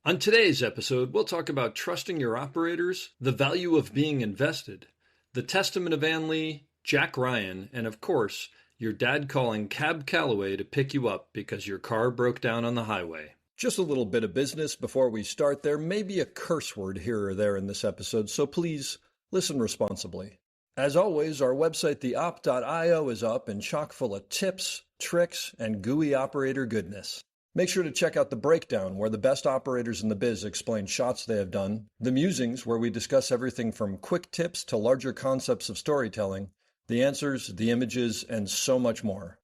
On today's episode, we'll talk about trusting your operators, the value of being invested, the testament of Ann Lee, Jack Ryan, and of course, your dad calling Cab Calloway to pick you up because your car broke down on the highway. Just a little bit of business before we start. There may be a curse word here or there in this episode, so please listen responsibly. As always, our website, theop.io, is up and chock full of tips, tricks, and gooey operator goodness. Make sure to check out The Breakdown, where the best operators in the biz explain shots they have done, The Musings, where we discuss everything from quick tips to larger concepts of storytelling, the answers, the images, and so much more.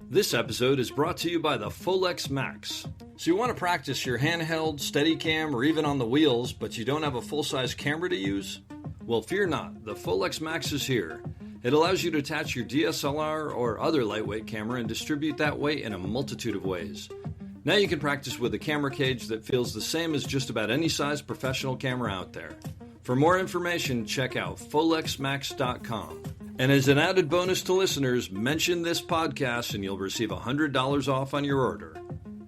This episode is brought to you by the Folex Max. So you want to practice your handheld, Steadicam, or even on the wheels, but you don't have a full-size camera to use? Well, fear not, the Folex Max is here. It allows you to attach your DSLR or other lightweight camera and distribute that weight in a multitude of ways. Now you can practice with a camera cage that feels the same as just about any size professional camera out there. For more information, check out folexmax.com. And as an added bonus to listeners, mention this podcast and you'll receive $100 off on your order.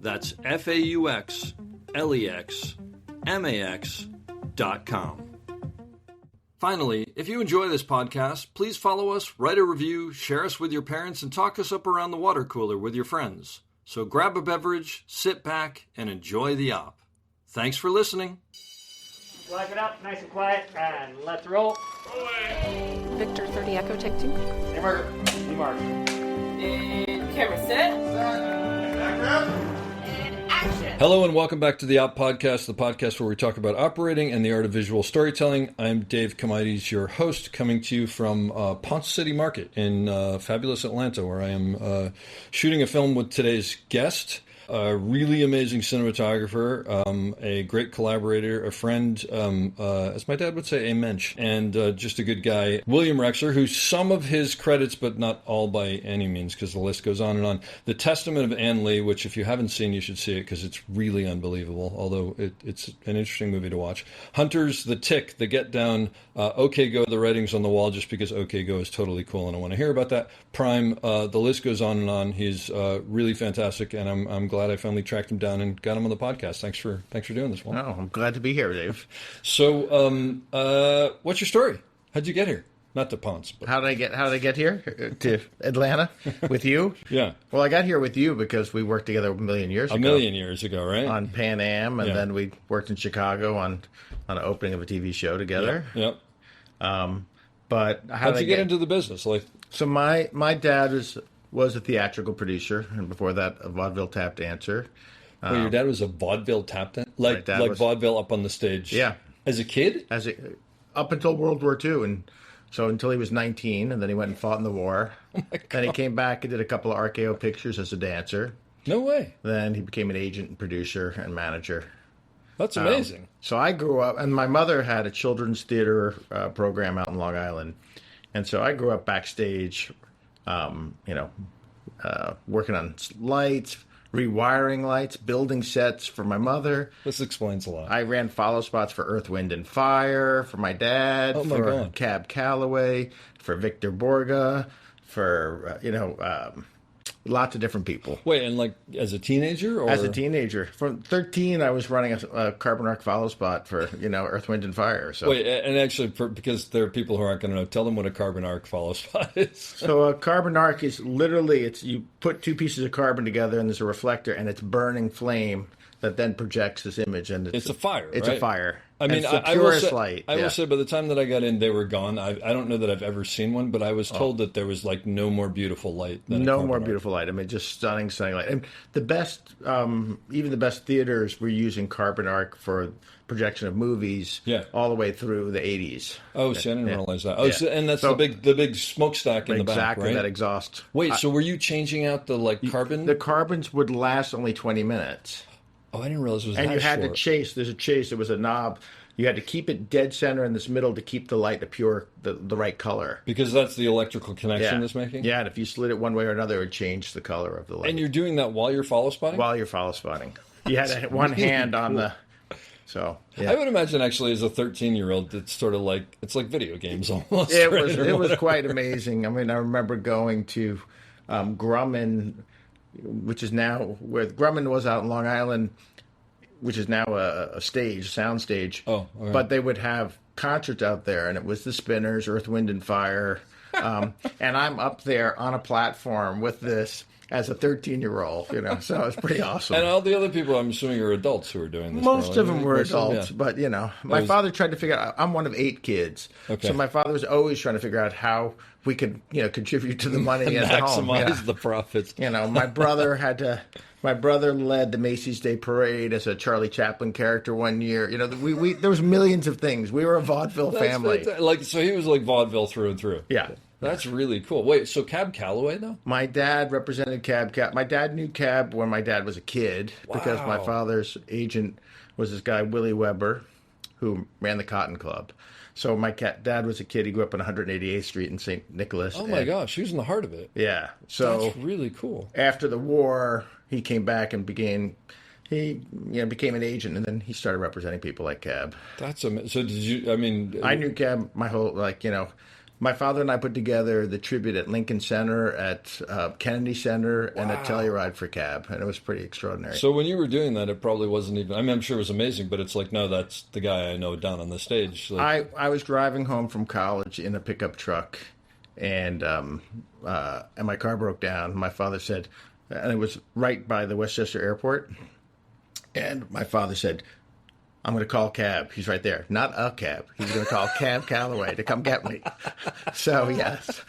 That's FAUXLEXMAX.com. Finally, if you enjoy this podcast, please follow us, write a review, share us with your parents, and talk us up around the water cooler with your friends. So grab a beverage, sit back, and enjoy the op. Thanks for listening. Live it up, nice and quiet, and let's roll. Victor 30 Echo, take 2. Camera, D-Mark. And camera set. And action. Hello and welcome back to the Op Podcast, the podcast where we talk about operating and the art of visual storytelling. I'm Dave Comides, your host, coming to you from Ponce City Market in fabulous Atlanta, where I am shooting a film with today's guest. A really amazing cinematographer, a great collaborator, a friend, as my dad would say, a mensch, and just a good guy. William Rexer, who's some of his credits, but not all by any means, because the list goes on and on. The Testament of Ann Lee, which if you haven't seen, you should see it, because it's really unbelievable, although it's an interesting movie to watch. Hunters, The Tick, The Get Down, OK Go, The Writings on the Wall, just because OK Go is totally cool, and I want to hear about that. Prime, the list goes on and on. He's really fantastic, and I'm glad I finally tracked him down and got him on the podcast. Thanks for doing this one. Oh, I'm glad to be here, Dave. So, what's your story? How'd you get here? Not to Ponce, but How did I get here to Atlanta with you? Yeah. Well, I got here with you because we worked together a million years ago, right? On Pan Am, and then we worked in Chicago on an opening of a TV show together. Yep. But how'd you get into the business? So my dad was a theatrical producer, and before that, a vaudeville tap dancer. Well, your dad was a vaudeville tap dancer? Like vaudeville up on the stage? Yeah. As a kid? Up until World War II, and so until he was 19, and then he went and fought in the war. Oh my God. Then he came back and did a couple of RKO pictures as a dancer. No way. Then he became an agent and producer and manager. That's amazing. So I grew up, and my mother had a children's theater program out in Long Island. And so I grew up backstage, working on lights, rewiring lights, building sets for my mother. This explains a lot. I ran follow spots for Earth, Wind, and Fire, for my dad, for Cab Calloway, for Victor Borga, for, lots of different people. Wait, and as a teenager? Or? As a teenager. From 13, I was running a carbon arc follow spot for, Earth, Wind, and Fire. So. Wait, and actually, because there are people who aren't going to know, tell them what a carbon arc follow spot is. So a carbon arc is literally, you put two pieces of carbon together and there's a reflector and it's burning flame that then projects this image. And it's a fire, It's right? a fire. I mean, it's the purest light. I will say, by the time that I got in, they were gone. I don't know that I've ever seen one, but I was told that there was no more beautiful light than a carbon arc. Beautiful light. I mean, just stunning light. And the best, even the best theaters were using carbon arc for projection of movies all the way through the 80s. Oh, see, I didn't realize that. Oh, so, and that's the big smokestack in the back, right? Exactly, that exhaust. Wait, so were you changing out the carbon? The carbons would last only 20 minutes. Oh, I didn't realize it was that short. And you had to chase. There's a chase. There was a knob. You had to keep it dead center in this middle to keep the light the right color. Because that's the electrical connection it's making? Yeah, and if you slid it one way or another, it would change the color of the light. And you're doing that while you're follow spotting? While you're follow spotting. You had one hand on the... So yeah. I would imagine actually as a 13-year-old, it's sort of it's like video games almost. It was quite amazing. I mean, I remember going to Grumman, which is now where Grumman was out in Long Island. which is now a sound stage. Oh, okay. But they would have concerts out there, and it was the Spinners, Earth, Wind, and Fire. And I'm up there on a platform with this as a 13-year-old, so it was pretty awesome. And all the other people, I'm assuming, are adults who are doing this. Most of them were Most of them, adults, but my father tried to figure out. I'm one of 8 kids, Okay. so my father was always trying to figure out how we could, contribute to the money at home. Maximize the profits. My brother led the Macy's Day Parade as a Charlie Chaplin character one year. We there was millions of things. We were a vaudeville family. So he was like vaudeville through and through. Yeah. That's really cool. Wait, so Cab Calloway, though? My dad represented Cab. My dad knew Cab when my dad was a kid because my father's agent was this guy, Willie Weber, who ran the Cotton Club. So my dad was a kid. He grew up on 188th Street in St. Nicholas. Oh, my gosh. He was in the heart of it. Yeah. So that's really cool. After the war, he came back and became an agent, and then he started representing people like Cab. That's amazing. So did you, I knew Cab my whole, my father and I put together the tribute at Lincoln Center, at Kennedy Center, and at Telluride for Cab, and it was pretty extraordinary. So when you were doing that, it probably wasn't even, I'm sure it was amazing, but it's like, no, that's the guy I know down on the stage. Like, I was driving home from college in a pickup truck, and my car broke down. My father said, and it was right by the Westchester Airport, and my father said, I'm going to call Cab. He's right there. Not a cab. He's going to call Cab Calloway to come get me. So, yes.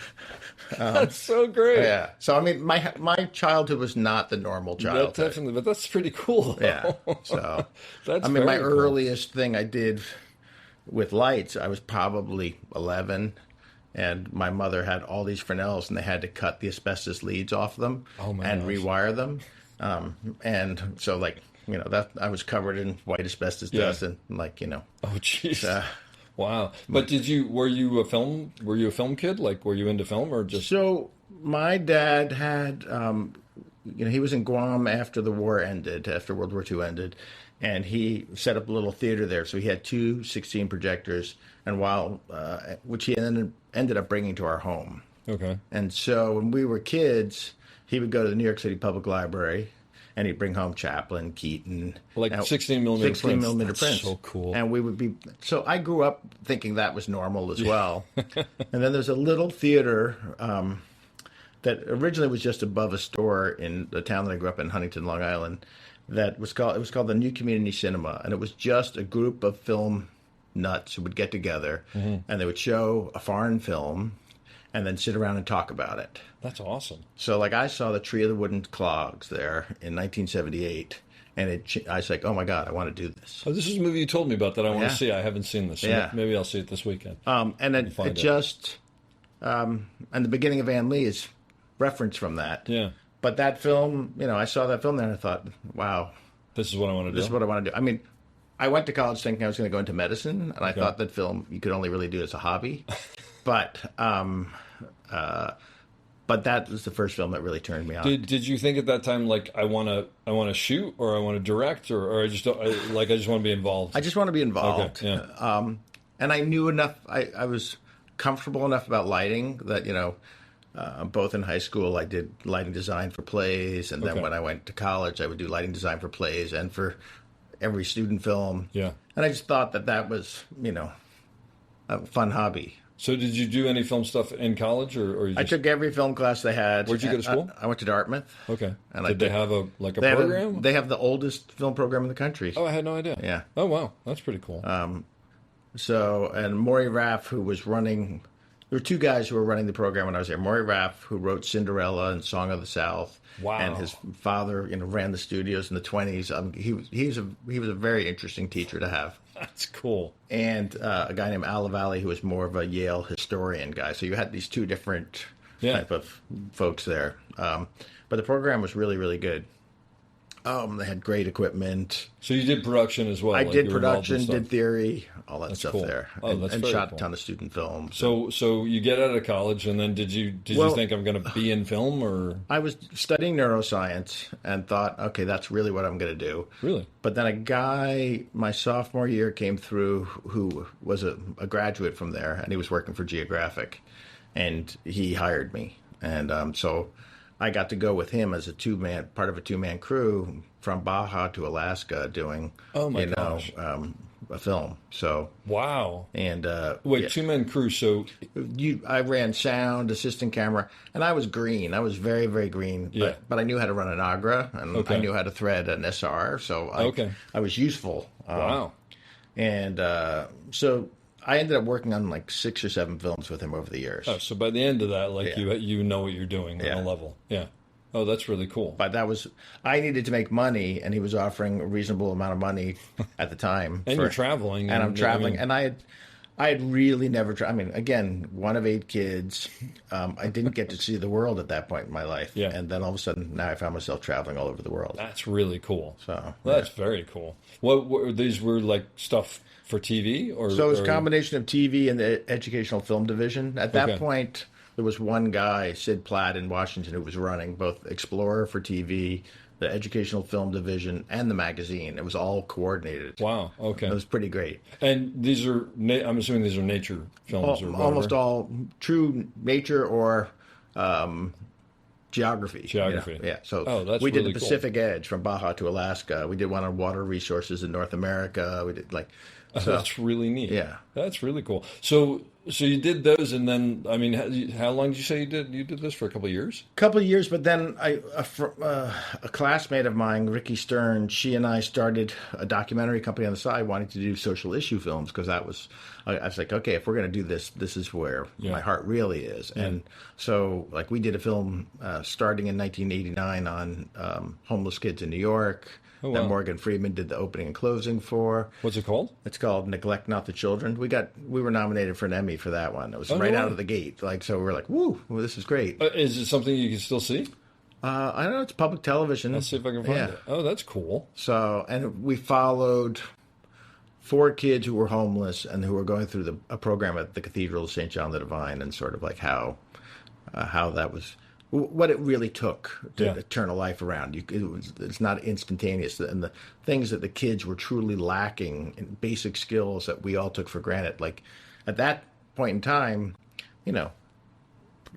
That's so great. Yeah. So, my childhood was not the normal childhood. Definitely, but that's pretty cool. Yeah. So, that's my cool. earliest thing I did with lights, I was probably 11, and my mother had all these Fresnels, and they had to cut the asbestos leads off them and rewire them. And so, that I was covered in white asbestos dust and Oh, jeez. Wow. But were you a film kid? Like, were you into film or just? So my dad had, he was in Guam after the war ended, after World War II ended, and he set up a little theater there. So he had 2 16 projectors, and which he ended up bringing to our home. Okay. And so when we were kids, he would go to the New York City Public Library, and he'd bring home Chaplin, Keaton. 16 millimeter prints. 16 millimeter prints. So cool. And we would be... So I grew up thinking that was normal as well. And then there's a little theater that originally was just above a store in the town that I grew up in, Huntington, Long Island, it was called the New Community Cinema. And it was just a group of film nuts who would get together, and they would show a foreign film and then sit around and talk about it. That's awesome. So, I saw The Tree of the Wooden Clogs there in 1978, and I was like, oh, my God, I want to do this. Oh, this is a movie you told me about that I want to see. I haven't seen this. So maybe I'll see it this weekend. And then and the beginning of Ann Lee is reference from that. Yeah. But that film, I saw that film there, and I thought, wow. This is what I want to do. This is what I want to do. I went to college thinking I was going to go into medicine, and I thought that film you could only really do as a hobby. But that was the first film that really turned me on. Did you think at that time, I want to shoot, or I want to direct, or I just don't, I just want to be involved? I just want to be involved. Okay, yeah. And I knew enough. I was comfortable enough about lighting that both in high school I did lighting design for plays, and then when I went to college I would do lighting design for plays and for every student film. Yeah. And I just thought that was a fun hobby. So did you do any film stuff in college, or you just... I took every film class they had. Where'd you go to school? I went to Dartmouth. Okay. And did they have a program? They have the oldest film program in the country. Oh, I had no idea. Yeah. Oh, wow. That's pretty cool. And Maury Raff, who was running... There were 2 guys who were running the program when I was there. Maury Raff, who wrote Cinderella and Song of the South. Wow. And his father, ran the studios in the 1920s. He was a very interesting teacher to have. That's cool. And a guy named Al Lavallee, who was more of a Yale historian guy. So you had these 2 different type of folks there. But the program was really, really good. They had great equipment. So you did production as well? I did production, did theory, all that stuff cool. there. Oh, that's and very shot cool. a ton of student films. So you get out of college, and then did you think I'm going to be in film, or? I was studying neuroscience and thought, okay, that's really what I'm going to do. Really? But then a guy, my sophomore year, came through who was a graduate from there, and he was working for Geographic, and he hired me. And so I got to go with him as part of a 2-man crew from Baja to Alaska doing, Oh my gosh. a film. So Wow. and Wait, yeah. two-man crew. So I ran sound, assistant camera, and I was green. I was very, very green. Yeah. But I knew how to run an Agra, and Okay. I knew how to thread an SR. So Okay. I was useful. wow. And so I ended up working on like 6 or 7 films with him over the years. Oh, so by the end of that, like Yeah. you know what you're doing on Yeah. a level. Yeah. Oh, that's really cool. But I needed to make money, and he was offering a reasonable amount of money at the time. And you're traveling. And I'm traveling, I mean, and I had really never. I mean, again, one of 8 kids. I didn't get to see the world at that point in my life. Yeah. And then all of a sudden, now I found myself traveling all over the world. that's really cool. So That's very cool. What these were like stuff for TV or So it was a or- combination of TV and the educational film division. At that Okay. point, there was one guy, Sid Platt in Washington, who was running both Explorer for TV, the educational film division, and the magazine. It was all coordinated. Wow. Okay. It was pretty great. And these are I'm assuming these are nature films or whatever. Almost all true nature or geography. Geography. Yeah. So Oh, that's we did really the cool. Pacific Edge from Baja to Alaska. We did one on water resources in North America. We did so, That's really neat. Yeah. That's really cool. So you did those, and then I mean, how long did you say you did? You did this for a couple of years? couple of years, but then a classmate of mine, Ricky Stern, she and I started a documentary company on the side, wanting to do social issue films because I was like, okay, if we're going to do this, this is where my heart really is. And so, like, we did a film starting in 1989 on homeless kids in New York. Oh, That wow. Morgan Freeman did the opening and closing for. What's it called? It's called Neglect Not the Children. We were nominated for an Emmy for that one. It was Oh, no right out way. of the gate. Like, so we were like, woo, well, this is great. Is it something you can still see? I don't know. It's public television. Let's see if I can find it. Oh, that's cool. So, and we followed 4 kids who were homeless and who were going through a program at the Cathedral of St. John the Divine, and sort of like how that was, what it really took to turn a life around. It's not instantaneous, and the things that the kids were truly lacking in basic skills that we all took for granted. Like at that point in time,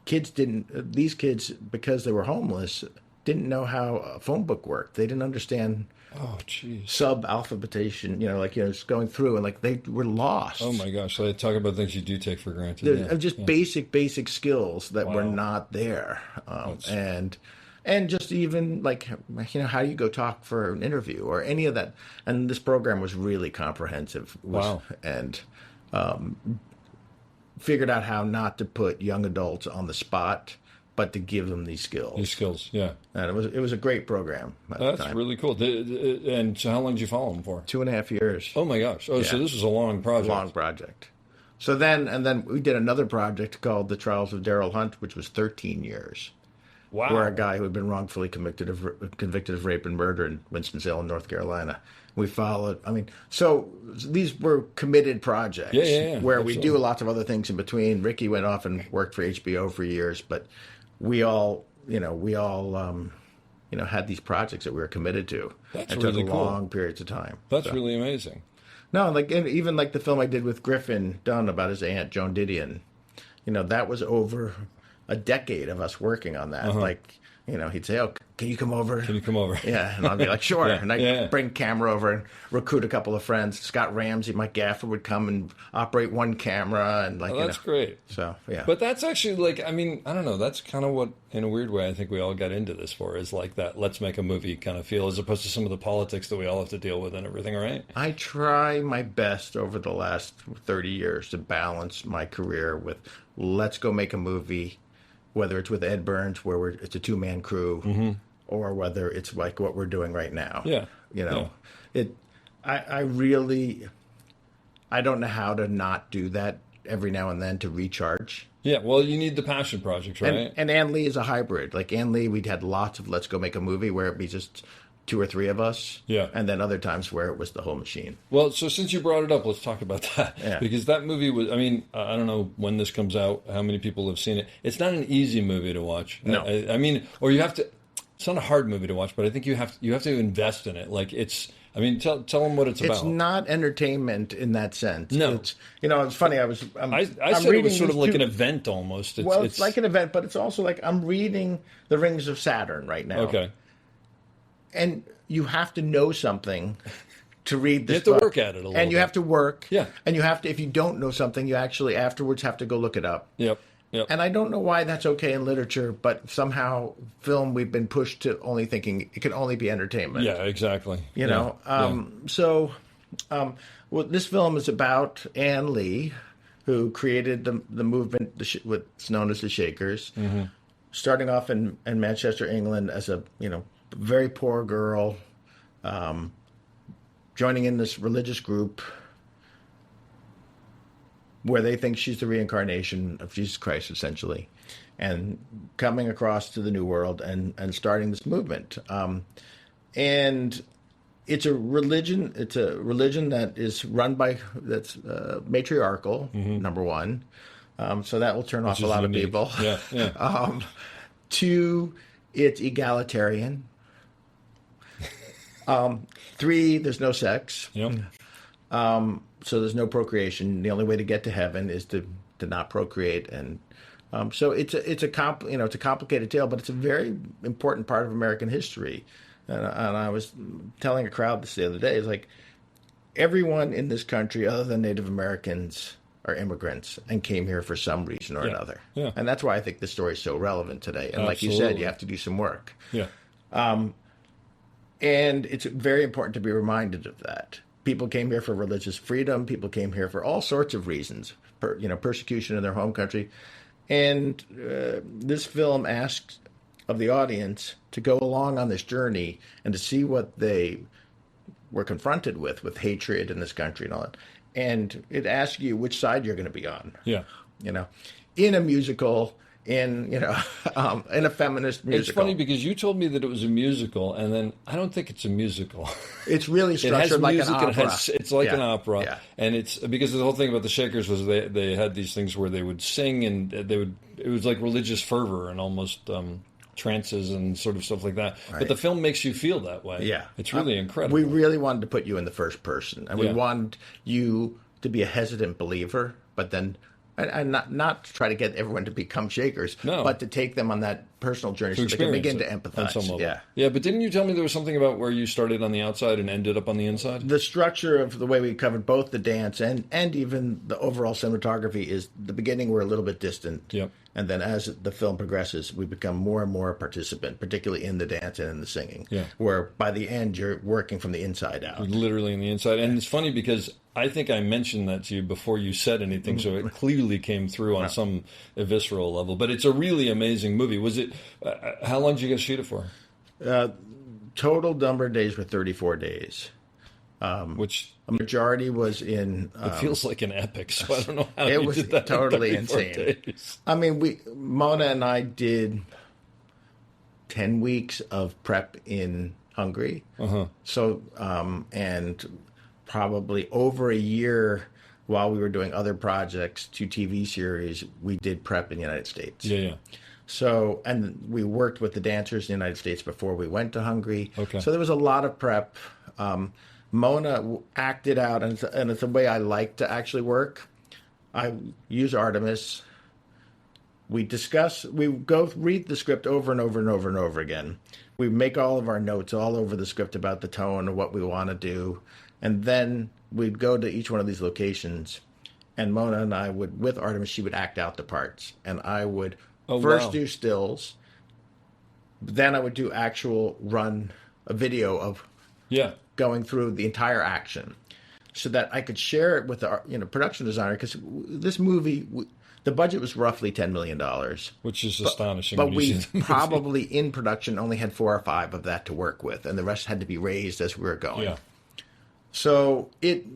these kids, because they were homeless, didn't know how a phone book worked. They didn't understand Oh, jeez. sub-alphabetation, just going through, and like they were lost. Oh my gosh! So they talk about things you do take for granted. They're just basic skills that were Wow. not there, and just even like how do you go talk for an interview or any of that. And this program was really comprehensive. Wow. And figured out how not to put young adults on the spot, but to give them these skills. These skills, yeah. And it was a great program at the That's time. really cool. And so how long did you follow them for? 2.5 years. Oh my gosh! Oh, so Yeah. this was a long project. Long project. So then we did another project called The Trials of Daryl Hunt, which was 13 years. Wow. Where a guy who had been wrongfully convicted of rape and murder in Winston-Salem, North Carolina. We followed. I mean, so these were committed projects. Yeah, where we absolutely. do lots of other things in between. Ricky went off and worked for HBO for years, but we all had these projects that we were committed to. That's and really took cool. long periods of time. That's So- really amazing. No, like and even like the film I did with Griffin Dunn about his aunt Joan Didion, that was over a decade of us working on that. Like, he'd say, "Oh, can you come over?" Can you come over? Yeah, and I'd be like, "Sure," Yeah, and I'd yeah. bring camera over and recruit a couple of friends. Scott Ramsey, my gaffer, would come and operate one camera, and like, Oh, that's great. So yeah, But that's actually like, I mean, I don't know. That's kind of what, in a weird way, I think we all got into this for, is like that let's make a movie kind of feel, as opposed to some of the politics that we all have to deal with and everything, right? I try my best over the last 30 years to balance my career with let's go make a movie, whether it's with Ed Burns, where it's a 2-man crew, or whether it's like what we're doing right now. Yeah. I don't know how to not do that every now and then to recharge. Yeah, well, you need the passion projects, right? And Ann Lee is a hybrid. Like Ann Lee, we'd had lots of let's go make a movie where it'd be just 2 or 3 of us. Yeah. And then other times where it was the whole machine. Well, so since you brought it up, let's talk about that. Yeah. Because that movie was, I mean, I don't know when this comes out, how many people have seen it. It's not an easy movie to watch. No. I mean, or you have to, it's not a hard movie to watch, but I think you have to invest in it. Like I mean, tell them what it's about. It's not entertainment in that sense. No. It's, it's funny. I'm I said it reading was sort of these like two- an event almost. It's like an event, but it's also like I'm reading The Rings of Saturn right now. Okay. and you have to know something to read this You have to book. work at it a little and you bit. have to work. Yeah. And you have to, if you don't know something, you actually afterwards have to go look it up. Yep. Yep. And I don't know why that's okay in literature, but somehow film, we've been pushed to only thinking it can only be entertainment. Yeah, exactly. You know? Well, this film is about Ann Lee, who created the movement, what's known as the Shakers, starting off in Manchester, England, as a very poor girl, joining in this religious group where they think she's the reincarnation of Jesus Christ, essentially, and coming across to the New World and starting this movement. And it's a religion. It's a religion that is run that's matriarchal. Number one, so that will turn off a lot of people. Yeah, yeah. 2, it's egalitarian. 3, there's no sex. Yep. So there's no procreation. The only way to get to heaven is to not procreate, and so it's a complicated tale, but it's a very important part of American history. And I was telling a crowd this the other day, it's like everyone in this country, other than Native Americans, are immigrants and came here for some reason or another. Yeah. And that's why I think this story is so relevant today. And like you Absolutely. said, you have to do some work. Yeah. And it's very important to be reminded of that. People came here for religious freedom. People came here for all sorts of reasons, persecution in their home country. And this film asks of the audience to go along on this journey and to see what they were confronted with hatred in this country and all that. And it asks you which side you're going to be on. Yeah. In a musical, in a feminist musical. It's funny because you told me that it was a musical, and then I don't think it's a musical. It's really It has structured like music an and opera. it's like an Yeah, opera, yeah. and it's because the whole thing about the Shakers was they had these things where they would sing and it was like religious fervor and almost trances and sort of stuff like that. Right. But the film makes you feel that way. Yeah. It's really incredible. We really wanted to put you in the first person, and we Yeah. wanted you to be a hesitant believer, but then and not to try to get everyone to become Shakers, No. but to take them on that personal journey to so they can experience begin it to on empathize. some level. Yeah. Yeah, but didn't you tell me there was something about where you started on the outside and ended up on the inside? The structure of the way we covered both the dance and even the overall cinematography is the beginning we're a little bit distant. Yep. And then as the film progresses, we become more and more a participant, particularly in the dance and in the singing. Yeah. Where by the end, you're working from the inside out. Literally on the inside. And it's funny because I think I mentioned that to you before you said anything, so it clearly came through on some visceral level. But it's a really amazing movie. Was it? How long did you guys shoot it for? Total number of days were 34 days. Which A majority was in. it feels like an epic, so I don't know how It you was did that in totally 34 insane. days. I mean, Mona and I did 10 weeks of prep in Hungary. So, and probably over a year while we were doing other projects, 2 TV series, we did prep in the United States. Yeah, yeah. So, and we worked with the dancers in the United States before we went to Hungary. Okay. So there was a lot of prep. Mona acted out, and it's the way I like to actually work. I use Artemis. We go read the script over and over and over and over again. We make all of our notes all over the script about the tone of what we want to do. And then we'd go to each one of these locations, and Mona and I would, with Artemis, she would act out the parts. And I would first do stills, then I would do a video of Yeah. going through the entire action so that I could share it with the production designer, because this movie, the budget was roughly $10 million. Which is astonishing. But when you we see the movie. probably in production only had 4 or 5 of that to work with, and the rest had to be raised as we were going. Yeah. So it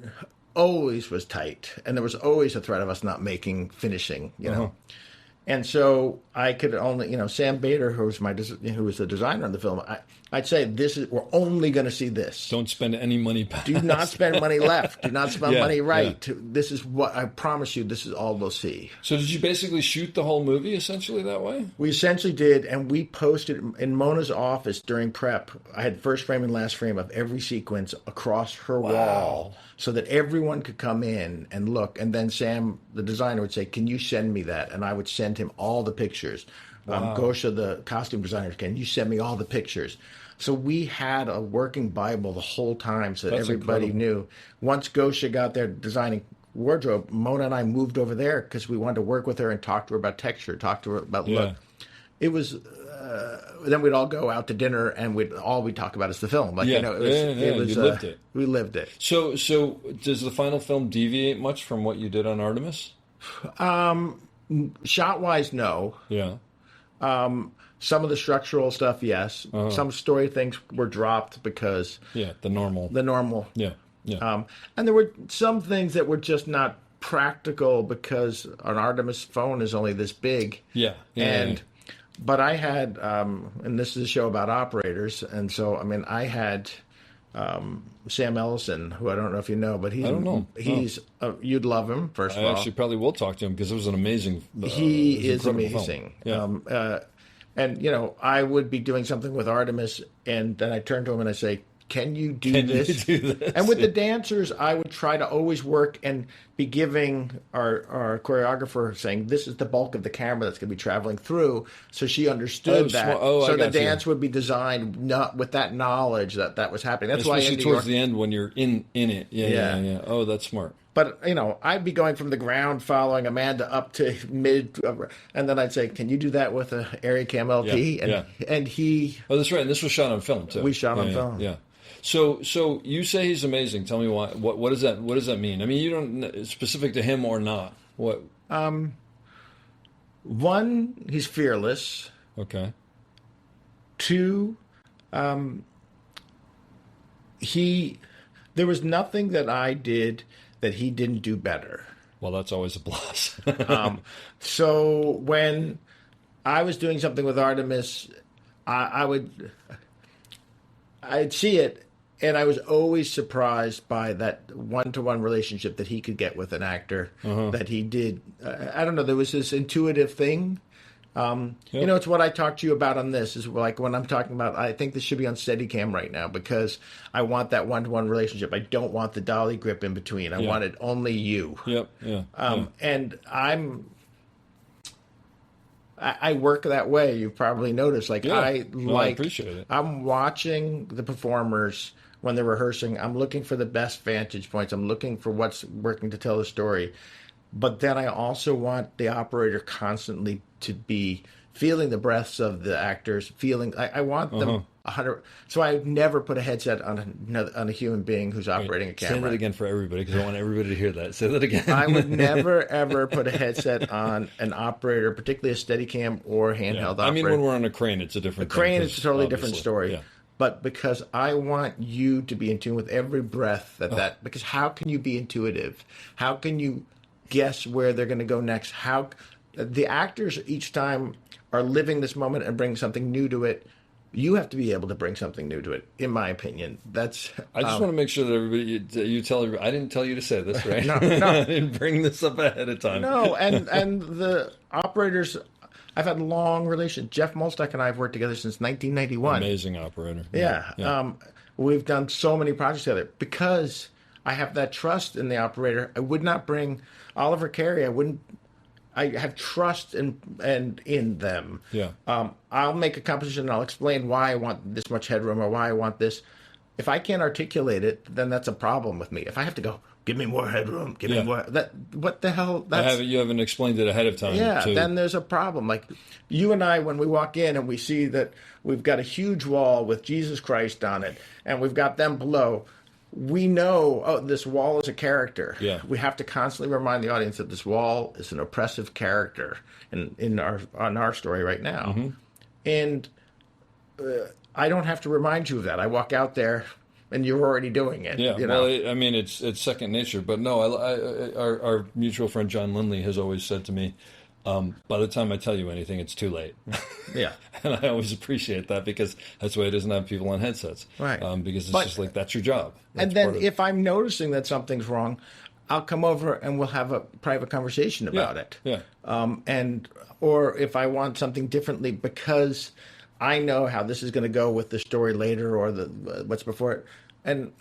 always was tight, and there was always a threat of us not finishing, you know. And so I could only, Sam Bader, who was the designer of the film, I'd say we're only going to see this. Don't spend any money back. Do not spend money left. Do not spend Yeah, money right. yeah. This is what I promise you. This is all we'll see. So did you basically shoot the whole movie essentially that way? We essentially did, and we posted in Mona's office during prep. I had first frame and last frame of every sequence across her wall, so that everyone could come in and look. And then Sam, the designer, would say, "Can you send me that?" And I would send him all the pictures. Gosha, the costume designer, "Can you send me all the pictures?" So we had a working Bible the whole time, so that That's everybody incredible. knew. Once Gosha got there designing wardrobe, Mona and I moved over there because we wanted to work with her and talk to her about texture, talk to her about Yeah. look. It was. Then we'd all go out to dinner, and we'd talk about is the film. Like Yeah. you know, it was You lived it. we lived it. So does the final film deviate much from what you did on Artemis? Shot wise, no. Yeah. Some of the structural stuff, yes. Some story things were dropped because Yeah. The normal. the normal. Yeah. Yeah. And there were some things that were just not practical because an Artemis phone is only this big. Yeah. Yeah. And yeah. but I had, and this is a show about operators, and so I mean I had Sam Ellison, who I don't know if you know, but I don't know. he's you'd love him first I of all. actually probably will talk to him because it was an amazing. He it was is an incredible amazing. film. Yeah. And, you know, I would be doing something with Artemis, and then I turn to him and I say, can you do this? You do this? And with the dancers, I would try to always work and be giving our choreographer saying, this is the bulk of the camera that's going to be traveling through. So she understood that. I So the got you. dance would be designed not with that knowledge that was happening. That's why Especially in New towards York, the end when you're in it. Yeah. Yeah. Yeah. Oh, that's smart. but, you know, I'd be going from the ground following Amanda up to mid, and then I'd say, can you do that with a Area Cam LP? Yeah, And he, Oh, that's right. And this was shot on film too. We shot on Yeah, film. Yeah. So you say he's amazing. Tell me why. What does that mean? I mean, you don't specific to him or not. What? one, he's fearless. Okay. Two, there was nothing that I did that he didn't do better. Well, that's always a plus. So when I was doing something with Artemis, I'd see it, and I was always surprised by that one-to-one relationship that he could get with an actor. That he did. I don't know. There was this intuitive thing. You know, it's what I talked to you about on this. Is like when I'm talking about, I think this should be on Steadicam right now because I want that one-to-one relationship. I don't want the dolly grip in between. I want it only you. Yep. Yeah. And I work that way. You've probably noticed. Like Yeah. I Well, I appreciate it. I'm watching the performers when they're rehearsing. I'm looking for the best vantage points. I'm looking for what's working to tell the story. But then I also want the operator constantly to be feeling the breaths of the actors. I want them 100. So I would never put a headset on a human being who's operating a Say camera. that again for everybody because I want everybody to hear that. Say that again. I would never ever put a headset on an operator, particularly a Steadicam or handheld Yeah. operator. I mean, when we're on a crane, it's a different thing, Crane 'cause is a totally different obviously, story. Yeah. But because I want you to be in tune with every breath because how can you be intuitive? How can you guess where they're going to go next? How the actors each time are living this moment and bring something new to it. You have to be able to bring something new to it, in my opinion. That's. I just want to make sure that everybody, you tell everybody, I didn't tell you to say this, right? No. I didn't bring this up ahead of time. No, and the operators, I've had long relations. Jeff Molstack and I have worked together since 1991. Amazing operator. Yeah. We've done so many projects together because I have that trust in the operator. I would not bring Oliver Carey. I have trust in them. Yeah. I'll make a composition and I'll explain why I want this much headroom or why I want this. If I can't articulate it, then that's a problem with me. If I have to go, give me more headroom, give me more. What the hell? You haven't explained it ahead of time. Yeah, then there's a problem. Like you and I, when we walk in and we see that we've got a huge wall with Jesus Christ on it, and we've got them below, we know, this wall is a character. Yeah. We have to constantly remind the audience that this wall is an oppressive character on our story right now. Mm-hmm. And I don't have to remind you of that. I walk out there and you're already doing it. Yeah, you know? well, I mean, it's second nature. But no, our mutual friend John Lindley has always said to me, by the time I tell you anything, it's too late. Yeah. And I always appreciate that because that's why it doesn't have people on headsets. Right. Because it's just like, that's your job. That's And then part of it. if I'm noticing that something's wrong, I'll come over and we'll have a private conversation about it. Yeah. Or if I want something differently because I know how this is going to go with the story later or what's before it, and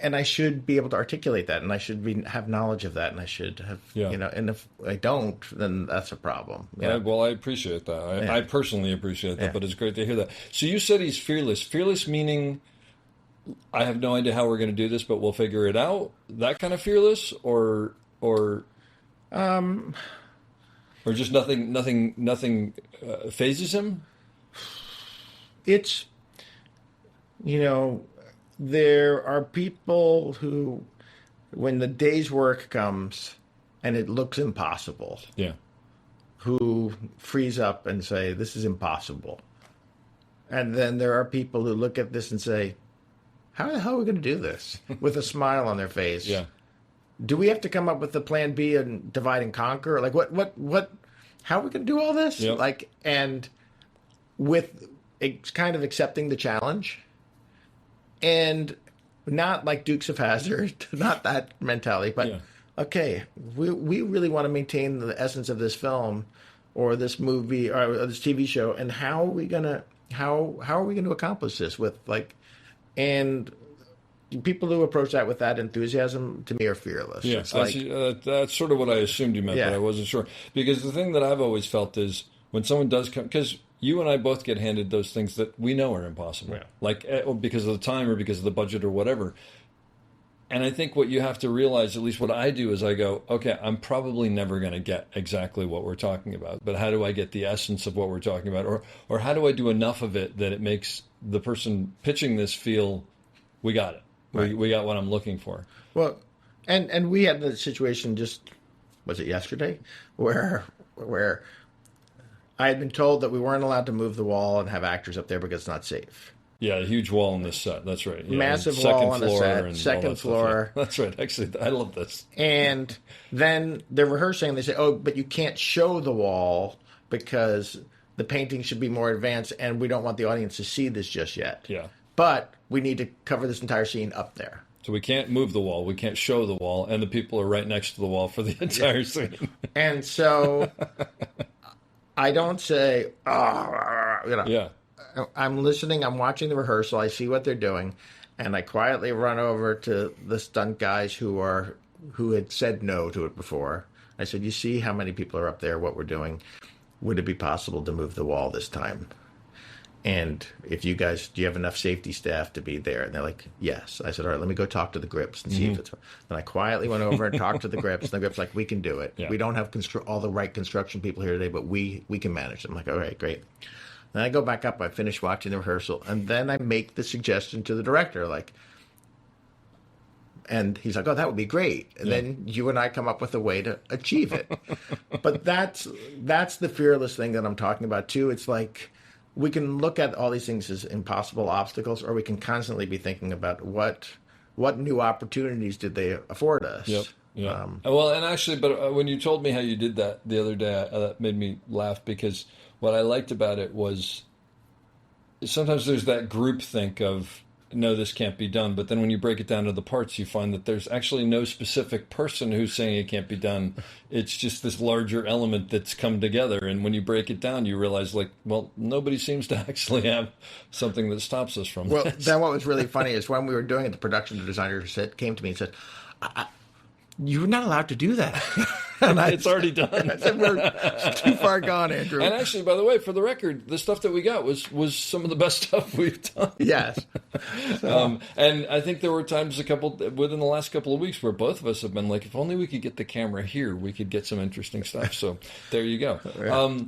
I should be able to articulate that, and I should have knowledge of that, and I should have, and if I don't, then that's a problem. Well, I appreciate that. I personally appreciate that, but it's great to hear that. So you said he's fearless. Fearless meaning, I have no idea how we're going to do this, but we'll figure it out. That kind of fearless, or just nothing phases him. It's, there are people who, when the day's work comes and it looks impossible, who freeze up and say, this is impossible. And then there are people who look at this and say, how the hell are we going to do this? With a smile on their face. Yeah. Do we have to come up with the plan B and divide and conquer? Like, how are we going to do all this? Yep. Like, and with kind of accepting the challenge. And not like Dukes of Hazzard, not that mentality, but okay, we really want to maintain the essence of this film or this movie or this TV show, and how are we gonna accomplish this with and people who approach that with that enthusiasm to me are fearless. Yeah, that's sort of what I assumed you meant, but I wasn't sure, because the thing that I've always felt is when someone does come, because you and I both get handed those things that we know are impossible, because of the time or because of the budget or whatever. And I think what you have to realize, at least what I do, is I go, okay, I'm probably never going to get exactly what we're talking about, but how do I get the essence of what we're talking about? Or how do I do enough of it that it makes the person pitching this feel, we got it. Right. We got what I'm looking for. Well, and we had the situation was it yesterday, where I had been told that we weren't allowed to move the wall and have actors up there because it's not safe. Yeah, a huge wall on this set. That's right. Yeah, massive wall on the set, second floor. Yeah. That's right. Actually, I love this. And then they're rehearsing. And they say, "Oh, but you can't show the wall because the painting should be more advanced, and we don't want the audience to see this just yet. Yeah. But we need to cover this entire scene up there." So we can't move the wall. We can't show the wall, and the people are right next to the wall for the entire scene. And so I don't say, Yeah. I'm listening, I'm watching the rehearsal, I see what they're doing, and I quietly run over to the stunt guys who had said no to it before. I said, "You see how many people are up there, what we're doing. Would it be possible to move the wall this time? And if do you have enough safety staff to be there?" And they're like, "Yes." I said, "All right, let me go talk to the grips and see if it's..." And I quietly went over and talked to the grips, and the grips like, "We can do it. Yeah. We don't have all the right construction people here today, but we can manage them." I'm like, "All right, great." Then I go back up, I finish watching the rehearsal, and then I make the suggestion to the director, and he's like, "Oh, that would be great." And then you and I come up with a way to achieve it. But that's the fearless thing that I'm talking about too. It's like we can look at all these things as impossible obstacles, or we can constantly be thinking about what new opportunities did they afford us. Yep. Yeah. Well, and actually, but when you told me how you did that the other day, that made me laugh, because what I liked about it was sometimes there's that group think of, no, this can't be done. But then when you break it down to the parts, you find that there's actually no specific person who's saying it can't be done. It's just this larger element that's come together. And when you break it down, you realize, nobody seems to actually have something that stops us from Well, this. then what was really funny is when we were doing it, the production designer came to me and said, "You're not allowed to do that." And It's already done. I said, "It's too far gone, Andrew." And actually, by the way, for the record, the stuff that we got was some of the best stuff we've done. Yes. And I think there were times within the last couple of weeks where both of us have been like, if only we could get the camera here, we could get some interesting stuff. So there you go. Yeah.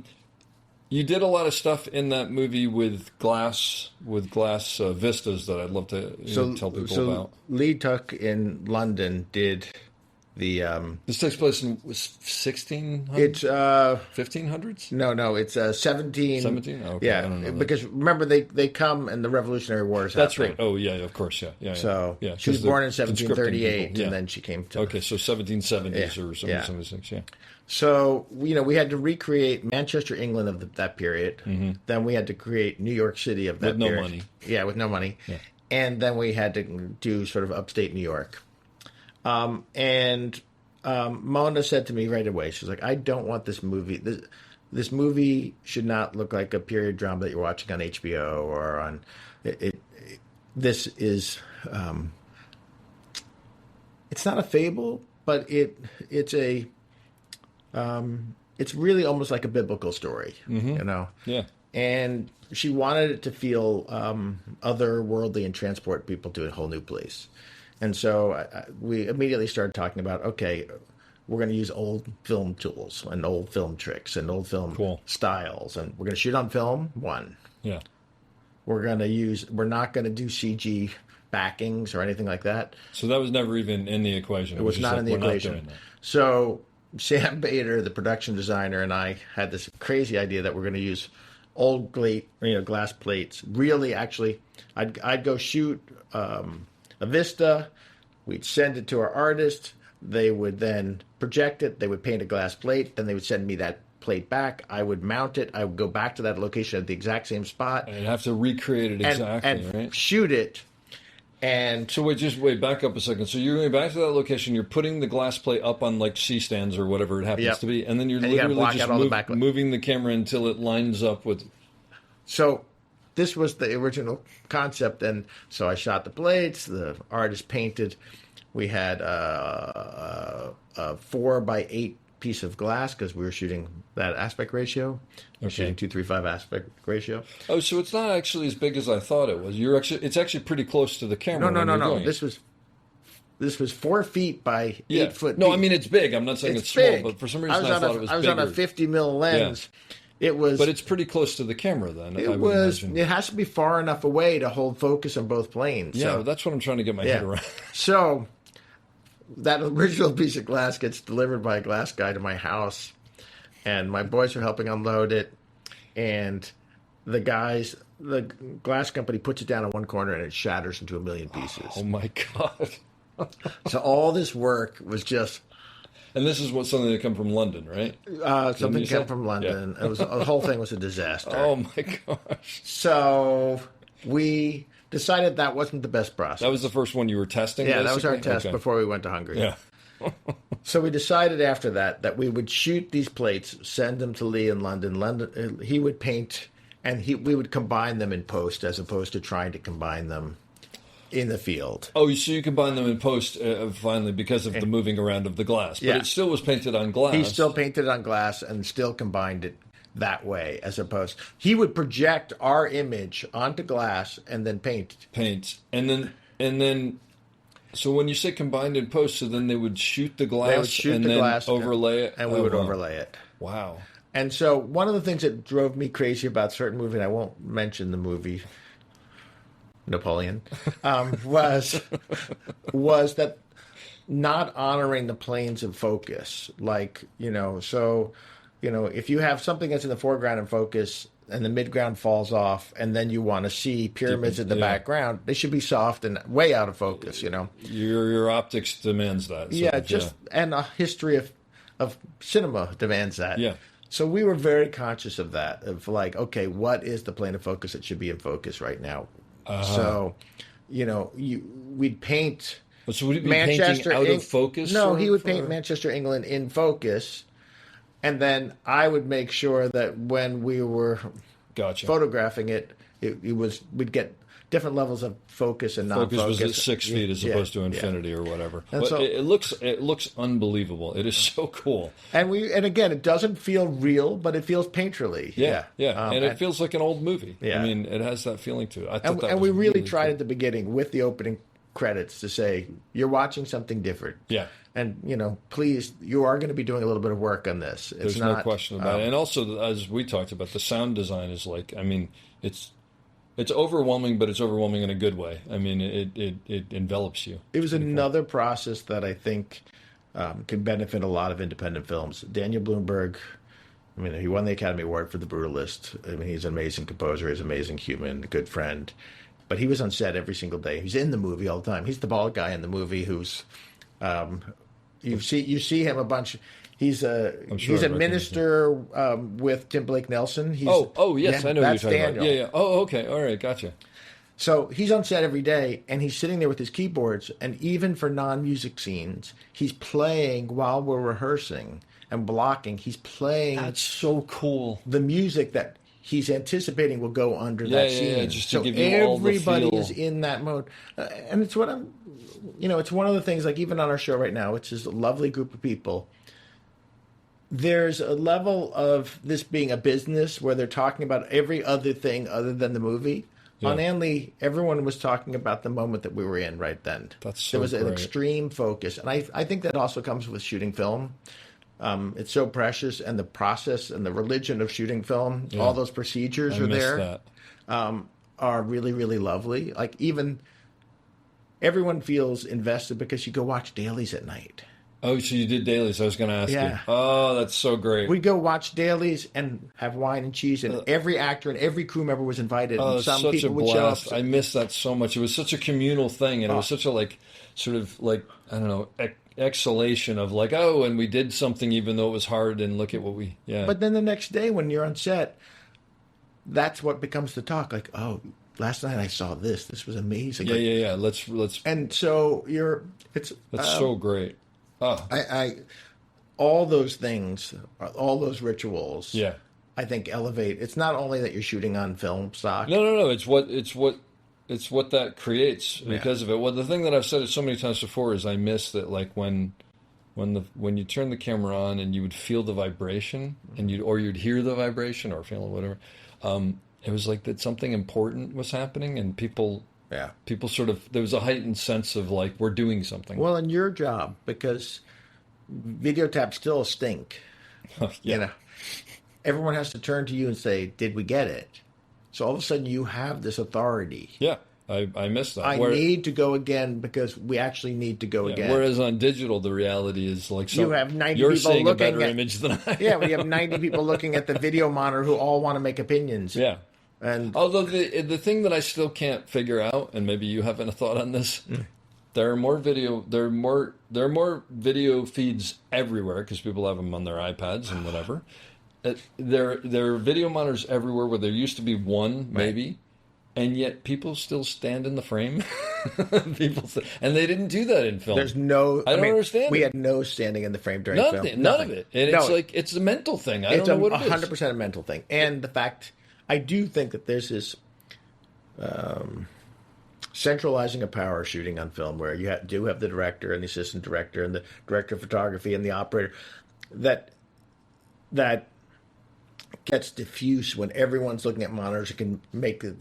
You did a lot of stuff in that movie with glass vistas that I'd love to tell people about. Lee Tuck in London did the This takes place in 1600s? It's 1500s? No, it's 17. 17? Okay, yeah, I don't know because remember they come and the Revolutionary War is That's happening. right. Oh yeah, of course, yeah. So yeah, she was born in conscripting 1738, people, and then she came to. Okay, so 1770s or something, Yeah. 76, yeah. So we had to recreate Manchester, England of that period. Mm-hmm. Then we had to create New York City of that With no period. money. Yeah, with no money. Yeah. And then we had to do sort of upstate New York. And Mona said to me right away, she's like, "I don't want this movie. This movie should not look like a period drama that you're watching on HBO or on it. This is it's not a fable, but it's a it's really almost like a biblical story, you know. Yeah. And she wanted it to feel otherworldly and transport people to a whole new place. And so we immediately started talking about, okay, we're going to use old film tools and old film tricks and old film styles, and we're going to shoot on film. Yeah. We're not going to do CG backings or anything like that. So that was never even in the equation. It was not in the equation. So Sam Bader, the production designer, and I had this crazy idea that we're going to use old glass plates. Really, actually, I'd go shoot a Vista. We'd send it to our artist. They would then project it. They would paint a glass plate. Then they would send me that plate back. I would mount it. I would go back to that location at the exact same spot. And you'd have to recreate it exactly, and right? Shoot it. And so wait, back up a second. So you're going back to that location. You're putting the glass plate up on like C-stands or whatever it happens to be, and then you're literally just moving the camera until it lines up with. So this was the original concept, and so I shot the plates. The artist painted. We had a 4x8 piece of glass because we were shooting that aspect ratio. Shooting 2:3:5 aspect ratio. Oh, so it's not actually as big as I thought it was. It's actually pretty close to the camera. No. This was 4 feet by 8 foot. No, I mean it's big. I'm not saying it's small, but for some reason I thought it was bigger. I was on a 50 mil lens. Yeah. It was, but it's pretty close to the camera then. It has to be far enough away to hold focus on both planes. Yeah, so, that's what I'm trying to get my head around. So that original piece of glass gets delivered by a glass guy to my house, and my boys are helping unload it, and the glass company puts it down in one corner and it shatters into a million pieces. Oh my God. So all this work was just... And this is something that came from London, right? Something came from London. Yeah. The whole thing was a disaster. Oh my gosh. So we decided that wasn't the best process. That was the first one you were testing? Yeah, that was our test before we went to Hungary. Yeah. So we decided after that we would shoot these plates, send them to Lee in London. He would paint, and we would combine them in post as opposed to trying to combine them in the field. Oh, so you combine them in post finally because of the moving around of the glass. But it still was painted on glass. He still painted on glass and still combined it that way as opposed. He would project our image onto glass and then paint. And then so when you say combined in post, so then they would shoot the glass overlay it? And we would overlay it. Wow. And so one of the things that drove me crazy about certain movie, and I won't mention the movie Napoleon, was that not honoring the planes of focus. Like, if you have something that's in the foreground in focus and the midground falls off, and then you want to see pyramids in the background, they should be soft and way out of focus, Your optics demands that. And a history of cinema demands that. Yeah. So we were very conscious of that, of like, okay, what is the plane of focus that should be in focus right now? So, we'd paint. So would it be Manchester painting out of focus? No, he would paint Manchester, England in focus, and then I would make sure that when we were photographing it, we'd get different levels of focus and non-focus. Focus was at 6 feet as opposed to infinity or whatever. And so, it looks unbelievable. It is so cool. And again, it doesn't feel real, but it feels painterly. Yeah. And it feels like an old movie. Yeah. I mean, it has that feeling to it. And we really tried at the beginning with the opening credits to say, you're watching something different. Yeah. And, please, you are going to be doing a little bit of work on this. There's no question about it. And also, as we talked about, the sound design is it's overwhelming, but it's overwhelming in a good way. I mean, it envelops you. It was another process that I think can benefit a lot of independent films. Daniel Bloomberg, he won the Academy Award for The Brutalist. He's an amazing composer. He's an amazing human, a good friend. But he was on set every single day. He's in the movie all the time. He's the bald guy in the movie who's you see him a bunch. He's a minister with Tim Blake Nelson. Yes, I know who you're talking about. Yeah. Oh, okay, all right, gotcha. So he's on set every day, and he's sitting there with his keyboards, and even for non-music scenes, he's playing while we're rehearsing and blocking. He's playing. That's so cool. The music that he's anticipating will go under Yeah, that yeah, scene. yeah, just to So give you all the everybody feel. is in that mode. And it's what I'm, it's one of the things, like even on our show right now, which is a lovely group of people. There's a level of this being a business where they're talking about every other thing other than the movie. Yeah. On Anley, everyone was talking about the moment that we were in right then. That's so There was an great. extreme focus. And I think that also comes with shooting film. It's so precious, and the process and the religion of shooting film, Yeah. all those procedures I are miss there, that. are really, really lovely. Like even everyone feels invested because you go watch dailies at night. Oh, so you did dailies. I was going to ask Yeah. you. Oh, that's so great. We go watch dailies and have wine and cheese, and every actor and every crew member was invited. Oh, And it's some such a people would show up. blast. I miss that so much. It was such a communal thing, and it was such a sort of I don't know, exhalation of and we did something even though it was hard, and look at what we, yeah. But then the next day when you're on set, that's what becomes the talk. Like, oh, last night I saw this. This was amazing. Yeah, Like, yeah, yeah. Let's. And so That's so great. Oh, I all those things, all those rituals. yeah. I think elevate. It's not only that you're shooting on film stock. No. It's what that creates because of it. Well, the thing that I've said it so many times before is I miss that, like when you turn the camera on and you would feel the vibration and you'd hear the vibration or feel it, whatever. It was like that something important was happening, and people sort of, there was a heightened sense of like we're doing something. Well, in your job, because video taps still stink. Yeah. Everyone has to turn to you and say, "Did we get it?" So all of a sudden, you have this authority. Yeah, I miss that. I need to go again because we actually need to go again. Whereas on digital, the reality is like you have 90 you're people seeing a looking better at image than I. Yeah, we have 90 people looking at the video monitor who all want to make opinions. Yeah. And although the thing that I still can't figure out, and maybe you haven't a thought on this, there are more video feeds everywhere because people have them on their iPads and whatever. There are video monitors everywhere where there used to be one, maybe, and yet people still stand in the frame. And they didn't do that in film. There's no. I don't understand. We had no standing in the frame during film. None of it. And it's a mental thing. I don't know what it is. It's 100% a mental thing, and the fact. I do think that there's this centralizing of power shooting on film where you do have the director and the assistant director and the director of photography and the operator that gets diffuse when everyone's looking at monitors and can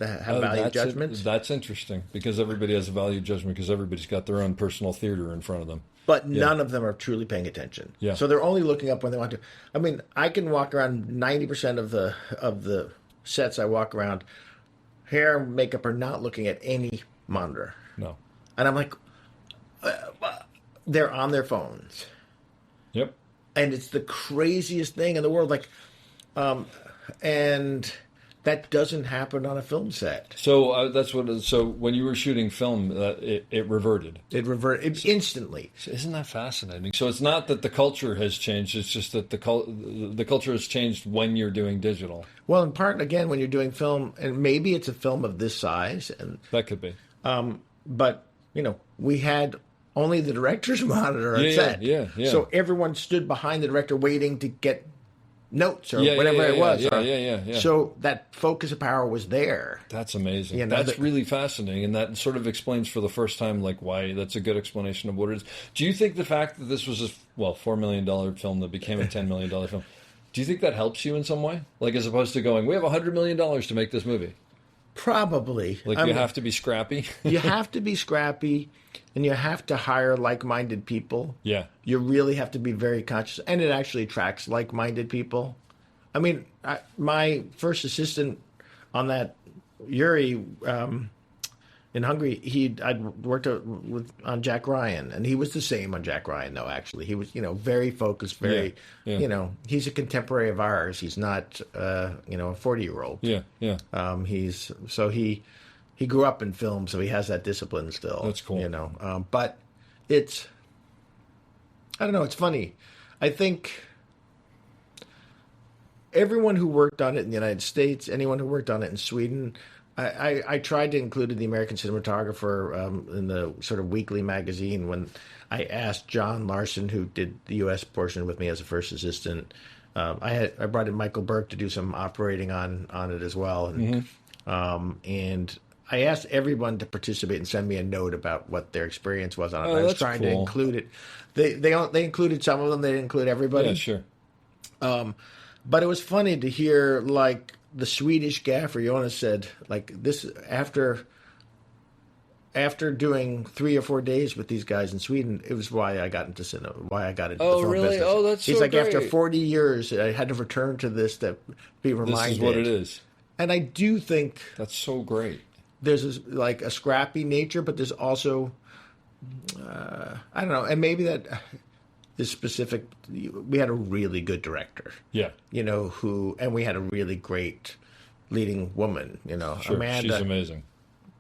have value judgments. That's interesting because everybody has a value judgment because everybody's got their own personal theater in front of them. But none of them are truly paying attention. Yeah. So they're only looking up when they want to. I mean, I can walk around 90% of the sets I walk around, hair and makeup are not looking at any monitor. No. And I'm like, they're on their phones. Yep. And it's the craziest thing in the world. Like, and that doesn't happen on a film set. So that's what. So when you were shooting film, it reverted. It reverted instantly. Isn't that fascinating? So it's not that the culture has changed. It's just that the culture has changed when you're doing digital. Well, in part, again, when you're doing film, and maybe it's a film of this size, and that could be. But we had only the director's monitor on set. Yeah. So everyone stood behind the director waiting to get notes or whatever it was. Yeah. So that focus of power was there. That's amazing. That's really fascinating, and that sort of explains for the first time like why. That's a good explanation of what it is. Do you think the fact that this was a $4 million film that became a $10 million film, do you think that helps you in some way? Like as opposed to going, we have $100 million to make this movie. Probably. Like you have to be scrappy. You have to be scrappy, and you have to hire like-minded people. Yeah. You really have to be very conscious, and it actually attracts like-minded people. I mean, my first assistant on that, Yuri, in Hungary, I'd worked on Jack Ryan, and he was the same on Jack Ryan, though, actually. He was, very focused, very, he's a contemporary of ours. He's not, a 40-year-old. Yeah. He grew up in film, so he has that discipline still. That's cool. But it's, I don't know, it's funny. I think everyone who worked on it in the United States, anyone who worked on it in Sweden, I tried to include in the American Cinematographer in the sort of weekly magazine when I asked John Larson, who did the U.S. portion with me as a first assistant, I brought in Michael Burke to do some operating on it as well, and and I asked everyone to participate and send me a note about what their experience was on it. Oh, I was that's trying to cool. include it. They included some of them. They didn't include everybody. Yeah, sure. But it was funny to hear, like, the Swedish gaffer Jonas said, like, this after doing 3 or 4 days with these guys in Sweden, it was why I got into cinema, why I got into the film really? business. Oh, that's He's so like, after great. 40 years, I had to return to this to be reminded. This is what it is. And I do think That's so great. there's like a scrappy nature, but there's also, I don't know, and maybe that is specific. We had a really good director, Yeah. and we had a really great leading woman, Sure. Amanda. She's amazing.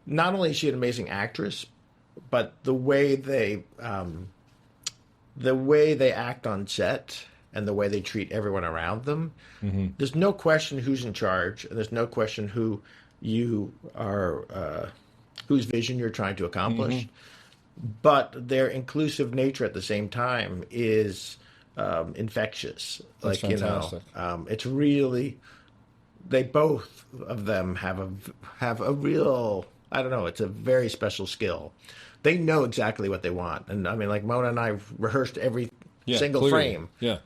Not only is she an amazing actress, but the way they act on set and the way they treat everyone around them, there's no question who's in charge, and there's no question who you are, whose vision you're trying to accomplish. But their inclusive nature at the same time is infectious. That's fantastic. It's really, they both of them have a real, I don't know, it's a very special skill. They know exactly what they want. And I mean, like Mona and I rehearsed every single clearly. frame, Yeah.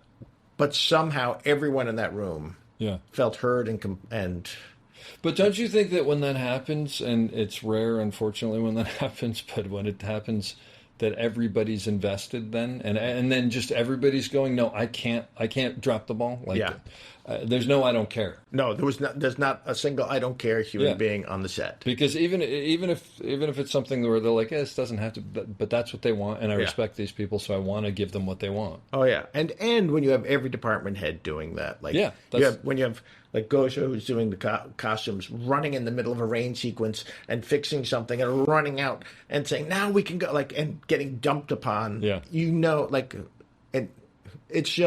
but somehow everyone in that room Yeah. felt heard and But don't you think that when that happens, and it's rare, unfortunately, when that happens, but when it happens, that everybody's invested then, and then just everybody's going, no, I can't drop the ball. Like, Yeah. There's no, I don't care. no, there's not a single I don't care human Yeah. being on the set. Because even if it's something where they're like, this doesn't have to, but that's what they want, and I respect these people, so I want to give them what they want. Oh yeah, and when you have every department head doing that, like when you have like Gosha, who's doing the costumes, running in the middle of a rain sequence and fixing something and running out and saying, now we can go, like, and getting dumped upon. Yeah. And it's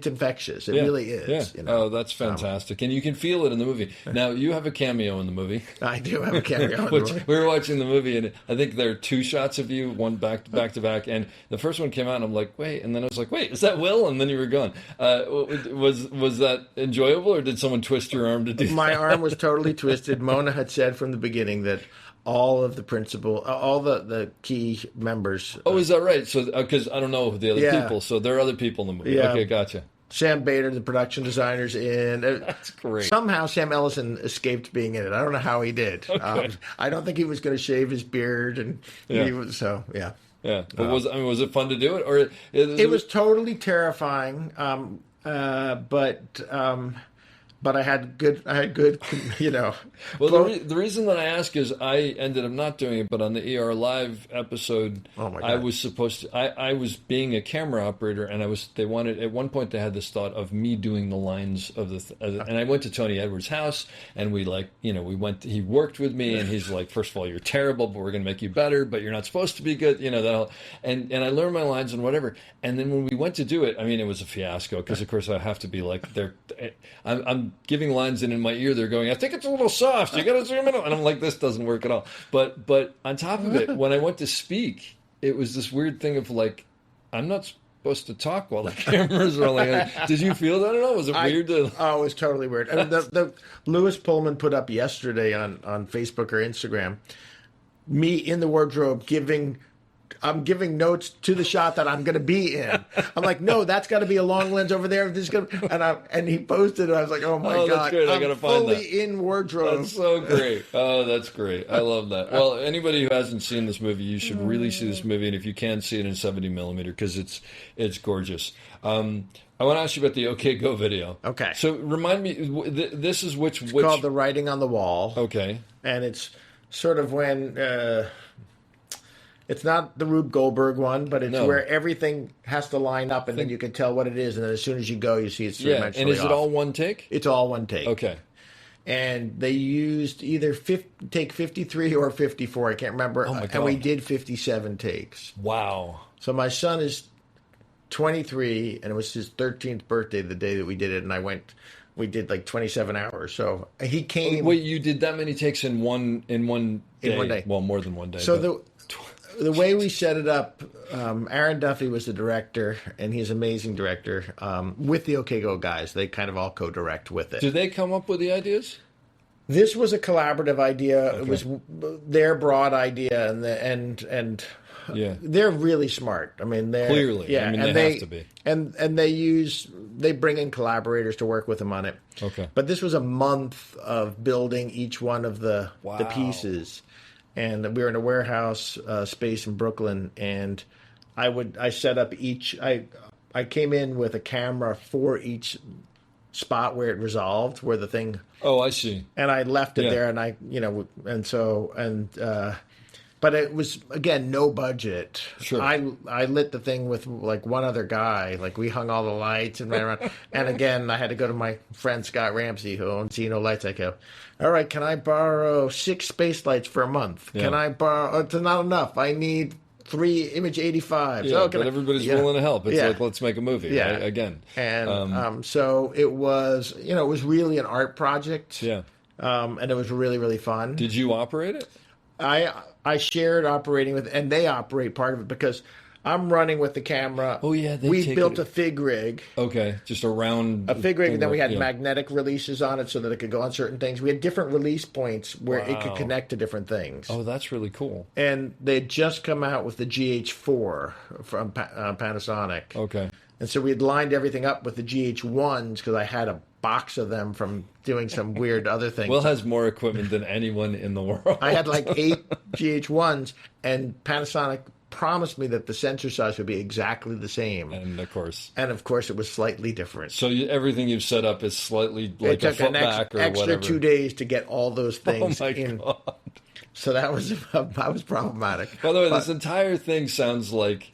infectious. It really is. Yeah. Oh, that's fantastic. And you can feel it in the movie. Now, you have a cameo in the movie. I do have a cameo. Which we were watching the movie, and I think there are 2 shots of you, one back to back. And the first one came out, and I'm like, wait. And then I was like, wait, is that Will? And then you were gone. Was that enjoyable, or did someone twist your arm to do that? My arm was totally twisted. Mona had said from the beginning that all of the all the key members. Oh, is that right? So, because I don't know the other people, so there are other people in the movie. Yeah. Okay, gotcha. Sam Bader, the production designer's in. That's great. Somehow Sam Ellison escaped being in it. I don't know how he did. Okay. I don't think he was going to shave his beard, and he was yeah. Yeah, but was it fun to do it, or it was totally terrifying? But I had good, Well, the reason that I ask is I ended up not doing it, but on the ER Live episode, Oh my God. I was supposed to. I was being a camera operator, and they wanted, at one point they had this thought of me doing the lines of and I went to Tony Edwards' house, and we went. He worked with me, and he's like, first of all, you're terrible, but we're going to make you better, but you're not supposed to be good, that all, and I learned my lines and whatever, and then when we went to do it, I mean, it was a fiasco because of course I have to be like, I'm giving lines in my ear, they're going, I think it's a little soft, you gotta zoom in, and I'm like, this doesn't work at all. But on top of it, when I went to speak, it was this weird thing of like, I'm not supposed to talk while the cameras are rolling. Did you feel that at all? Was it weird? Oh, it was totally weird. I mean, the Lewis Pullman put up yesterday on Facebook or Instagram me in the wardrobe I'm giving notes to the shot that I'm going to be in. I'm like, no, that's got to be a long lens over there. This is gonna, and he posted it. I was like, oh my God, that's great. I gotta I'm find fully that. in wardrobe. That's so great. Oh, that's great. I love that. Well, anybody who hasn't seen this movie, you should really see this movie, and if you can, see it in 70 millimeter because it's gorgeous. I want to ask you about the OK Go video. Okay. So remind me, this is which called The Writing on the Wall. Okay. And it's sort of when it's not the Rube Goldberg one, but it's where everything has to line up, and then you can tell what it is, and then as soon as you go, you see it's three-dimensionally off. And is it all one take? It's all one take. Okay. And they used either take 53 or 54. I can't remember. Oh my God. And we did 57 takes. Wow. So my son is 23, and it was his 13th birthday the day that we did it, and we did like 27 hours. So he came. Wait, you did that many takes in one day? In one day. Well, more than one day. So the way we set it up, Aaron Duffy was the director, and he's an amazing director. With the OK Go guys, they kind of all co-direct with it. Did they come up with the ideas? This was a collaborative idea. Okay. It was their broad idea, and Yeah. they're really smart. I mean, they're Clearly. yeah, I mean, and they have to be. and they bring in collaborators to work with them on it. Okay. But this was a month of building each one of the Wow. pieces, and we were in a warehouse space in Brooklyn, and I set up each. I came in with a camera for each spot where it resolved, where the thing. Oh, I see. And I left it Yeah. there, but it was again no budget. Sure. I lit the thing with like one other guy. Like we hung all the lights and ran around. And again, I had to go to my friend Scott Ramsey who owns Zeno Lights. I go, all right, can I borrow 6 space lights for a month? Yeah. Can I borrow? Oh, it's not enough. I need 3 Image 85s. Yeah, Oh, but everybody's willing to help. It's Yeah. like, let's make a movie. Yeah. Right? Again. And so it was, it was really an art project. Yeah. And it was really, really fun. Did you operate it? I shared operating with, and they operate part of it because I'm running with the camera. Oh, yeah, they we take built it- a fig rig, Okay. Just a round. and then we had yeah. magnetic releases on it so that it could go on certain things. We had different release points where it could Wow. connect to different things. Oh, that's really cool. And they had just come out with the GH4 from Panasonic. Okay. And so we had lined everything up with the GH1s because I had a box of them from doing some weird other things. Will has more equipment than anyone in the world. I had like 8 GH1s, and Panasonic promised me that the sensor size would be exactly the same. And of course. And of course, it was slightly different. So everything you've set up is slightly like It a took foot an back or extra whatever. 2 days to get all those Oh things my in. God. So that was problematic. By the way, But- this entire thing sounds like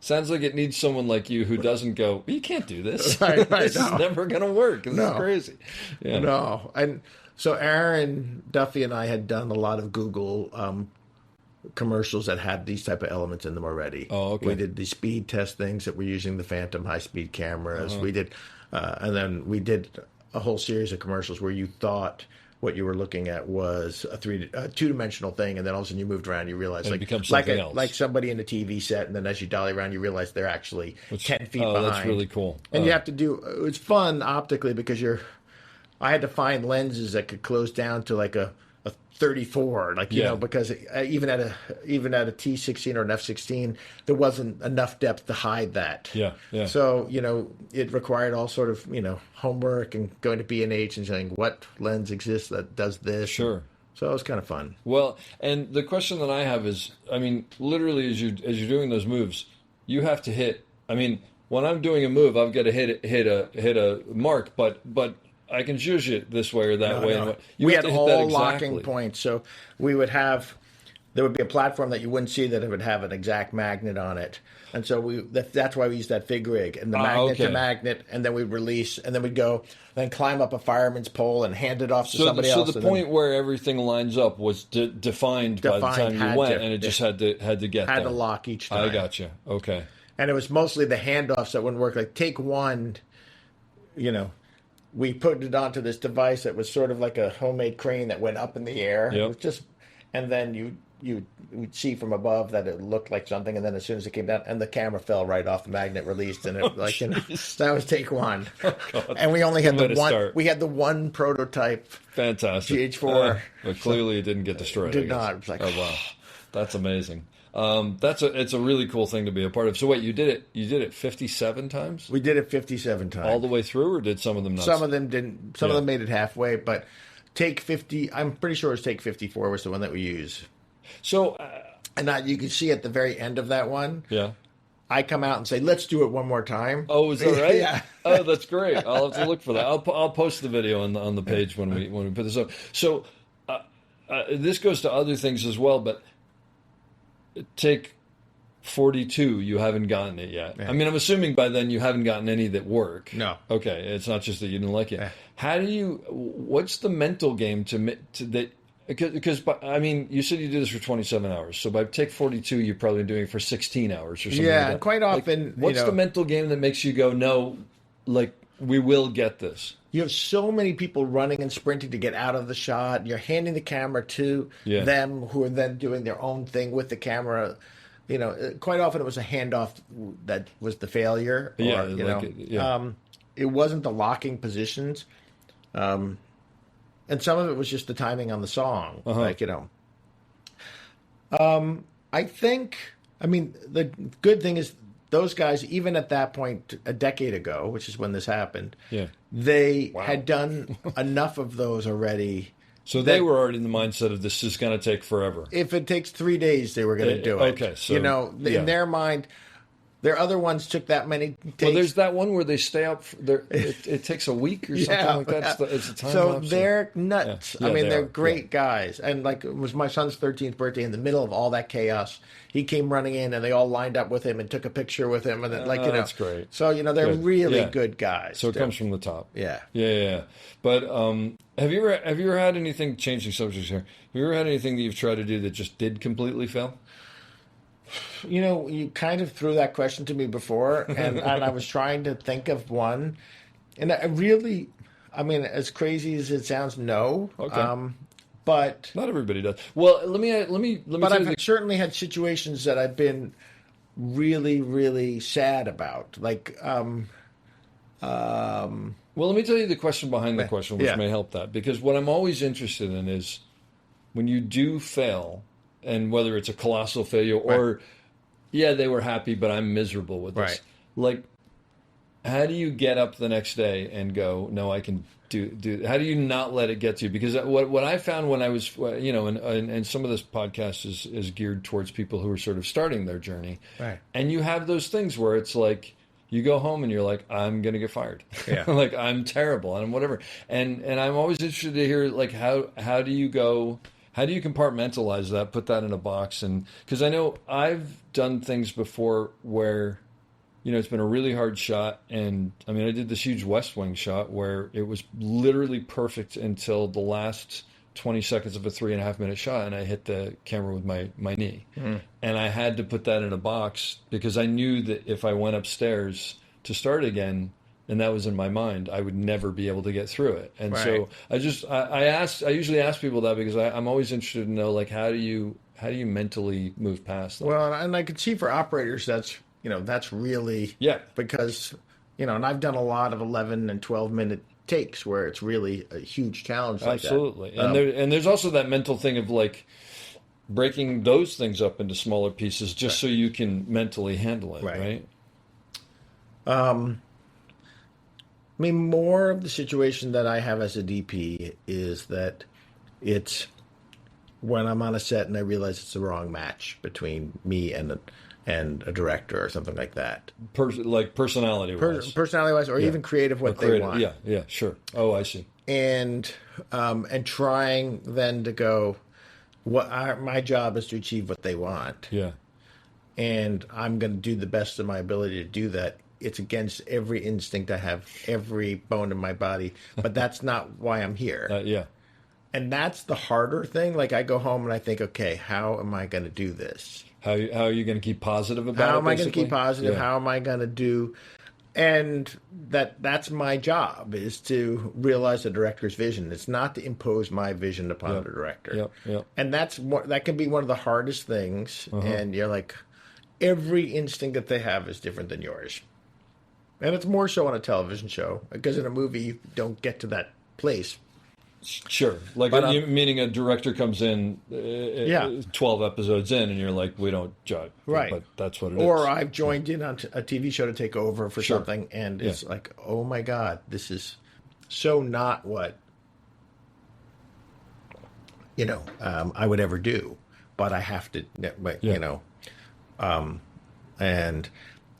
it needs someone like you who doesn't go, you can't do this. Right, This is no. never going to work. This No. is crazy. Yeah. No, and so Aaron Duffy and I had done a lot of Google commercials that had these type of elements in them already. Oh, okay. We did the speed test things that were using the Phantom high-speed cameras. Uh-huh. We did, and then we did a whole series of commercials where you thought what you were looking at was a two-dimensional thing, and then all of a sudden you moved around, you realized And it like becomes like something else. like somebody in a TV set, and then as you dolly around, you realize they're actually 10 feet Oh, behind. that's really cool. And Oh. you have to do. It's fun optically because I had to find lenses that could close down to like a 34, like Yeah. because even at a T16 or an F16, there wasn't enough depth to hide that. Yeah, yeah. So it required all sort of homework and going to B&H and saying what lens exists that does this. Sure. So it was kind of fun. Well, and the question that I have is, I mean, literally as you're doing those moves, you have to hit. I mean, when I'm doing a move, I've got to hit a mark, but I can zhuzh it this way or that way. No. And you We have had to hit that all exactly. locking points. So we would have, there would be a platform that you wouldn't see that it would have an exact magnet on it. And so that's why we used that fig rig and the magnet okay. to magnet. And then we'd release, and then we'd go, then climb up a fireman's pole and hand it off to somebody else. So the and then point where everything lines up was defined by the time you had went, to, and it just had to get had there. to lock each time. I gotcha. Okay. And it was mostly the handoffs that wouldn't work. Like take one, we put it onto this device that was sort of like a homemade crane that went up in the air. Yep. It was just, and then you would see from above that it looked like something, and then as soon as it came down, and the camera fell right off the magnet, released, and it that was take one. And we only had Way the to one. start. We had the one prototype. Fantastic. GH4. But clearly it didn't get destroyed. Did I guess. not. It was like, oh wow, that's amazing. It's a really cool thing to be a part of. So wait, you did it 57 times? we did it 57 times. All the way through, or did some of them not? Some of them didn't. Some of Yeah. them made it halfway, but take 50. I'm pretty sure it was take 54 was the one that we used. So, And you can see at the very end of that one, yeah. I come out and say, "Let's do it one more time." Oh, is that right? Yeah. Oh, that's great. I'll have to look for that. I'll post the video on the page when we put this up. So, this goes to other things as well, but take 42. You haven't gotten it yet. Yeah. I mean, I'm assuming by then you haven't gotten any that work. No. Okay, it's not just that you didn't like it. Yeah. How do you? What's the mental game to that? Because I mean, you said you did this for 27 hours. So by take 42, you're probably doing it for 16 hours or something. Yeah, like that. quite often, What's the mental game that makes you go, no, like we will get this? you have so many people running and sprinting to get out of the shot. You're handing the camera to them, who are then doing their own thing with the camera. You know, quite often it was a handoff that was the failure. Or, it wasn't the locking positions. And some of it was just the timing on the song. Like, you know. I think, I mean, the good thing is those guys, even at that point, a decade ago, which is when this happened, they had done enough of those already. So they were already in the mindset of this is going to take forever. If it takes 3 days, they were going to do it. Okay, so you know, in their mind, their other ones took that many takes. Well, there's that one where they stay up. It takes a week or something like that. It's a time so lapse. They're nuts. I mean, they're great guys. And like, it was my son's 13th birthday. In the middle of all that chaos, he came running in, and they all lined up with him and took a picture with him. And then, like, you know, that's great. So you know, they're really good guys. So it comes from the top. Yeah. But have you ever had anything, changing subjects here? Have you ever had anything that you've tried to do that just did completely fail? You know, you kind of threw that question to me before, and I was trying to think of one. And I really, I mean, as crazy as it sounds, no. Okay. But not everybody does. Well, let me. But I've certainly had situations that I've been really, really sad about. Like, well, let me tell you the question behind the question, which may help that. Because what I'm always interested in is when you do fail, and whether it's a colossal failure or, they were happy, but I'm miserable with this. Like, how do you get up the next day and go, no, I can do? How do you not let it get to you? Because what I found when I was, you know, and some of this podcast is geared towards people who are sort of starting their journey. Right. And you have those things where it's like, you go home and you're like, I'm going to get fired. Yeah. Like, I'm terrible and whatever. And I'm always interested to hear, like, how do you go... How do you compartmentalize that, put that in a box? And because I know I've done things before where, you know, it's been a really hard shot. And I mean, I did this huge West Wing shot where it was literally perfect until the last 20 seconds of a 3.5 minute shot. And I hit the camera with my knee. And I had to put that in a box because I knew that if I went upstairs to start again, and that was in my mind, I would never be able to get through it. And so I usually ask people that because I'm always interested to know, like, how do you mentally move past that? Well, and I could see for operators, that's really, because, you know, and I've done a lot of 11 and 12 minute takes where it's really a huge challenge like Absolutely. that. And there's also that mental thing of, like, breaking those things up into smaller pieces just so you can mentally handle it, right? I mean, more of the situation that I have as a DP is that it's when I'm on a set and I realize it's the wrong match between me and a director or something like that. Like personality-wise. Personality-wise, or even creative they want. Yeah, sure. Oh, I see. And trying then to go, my job is to achieve what they want. Yeah. And I'm going to do the best of my ability to do that. It's against every instinct I have, every bone in my body, but that's not why I'm here. And that's the harder thing. Like, I go home and I think, okay, how am I going to do this? How are you going to keep positive about it? How am I going to keep positive? Yeah. How am I going to do? And that's my job, is to realize the director's vision. It's not to impose my vision upon the director. And that can be one of the hardest things. And you're like, every instinct that they have is different than yours. And it's more so on a television show, because in a movie you don't get to that place. Sure. Like, meaning a director comes in 12 episodes in and you're like, we don't judge. Right. But that's what it is. Or I've joined in on a TV show to take over for something, and it's like, oh my God, this is so not what, you know, I would ever do. But I have to, you know.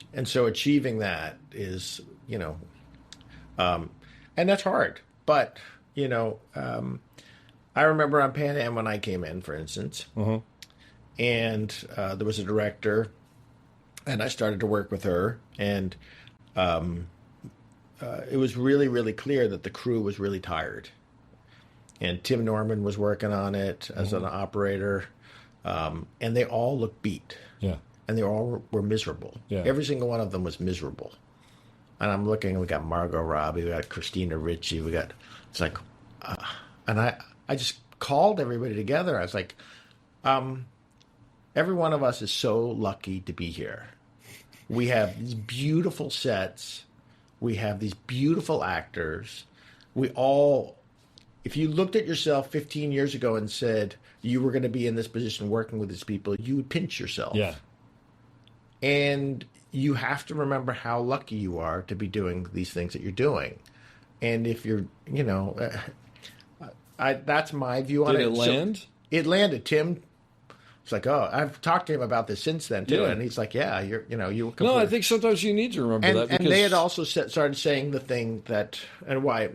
And so achieving that is, you know, and that's hard. But, you know, I remember on Pan Am when I came in, for instance, and there was a director, and I started to work with her, and it was really, really clear that the crew was really tired. And Tim Norman was working on it as an operator, and they all looked beat. Yeah. And they all were miserable. Yeah. Every single one of them was miserable. And I'm looking, we got Margot Robbie, we got Christina Ricci, it's like, and I just called everybody together. I was like, every one of us is so lucky to be here. We have these beautiful sets. We have these beautiful actors. If you looked at yourself 15 years ago and said you were going to be in this position working with these people, you would pinch yourself. Yeah. And you have to remember how lucky you are to be doing these things that you're doing. And if you're, that's my view on it. Did it land? So it landed. Tim was like, oh, I've talked to him about this since then too. Yeah. And he's like, yeah, you were completely... No, I think sometimes you need to remember that. Because... And they had also started saying the thing that, and why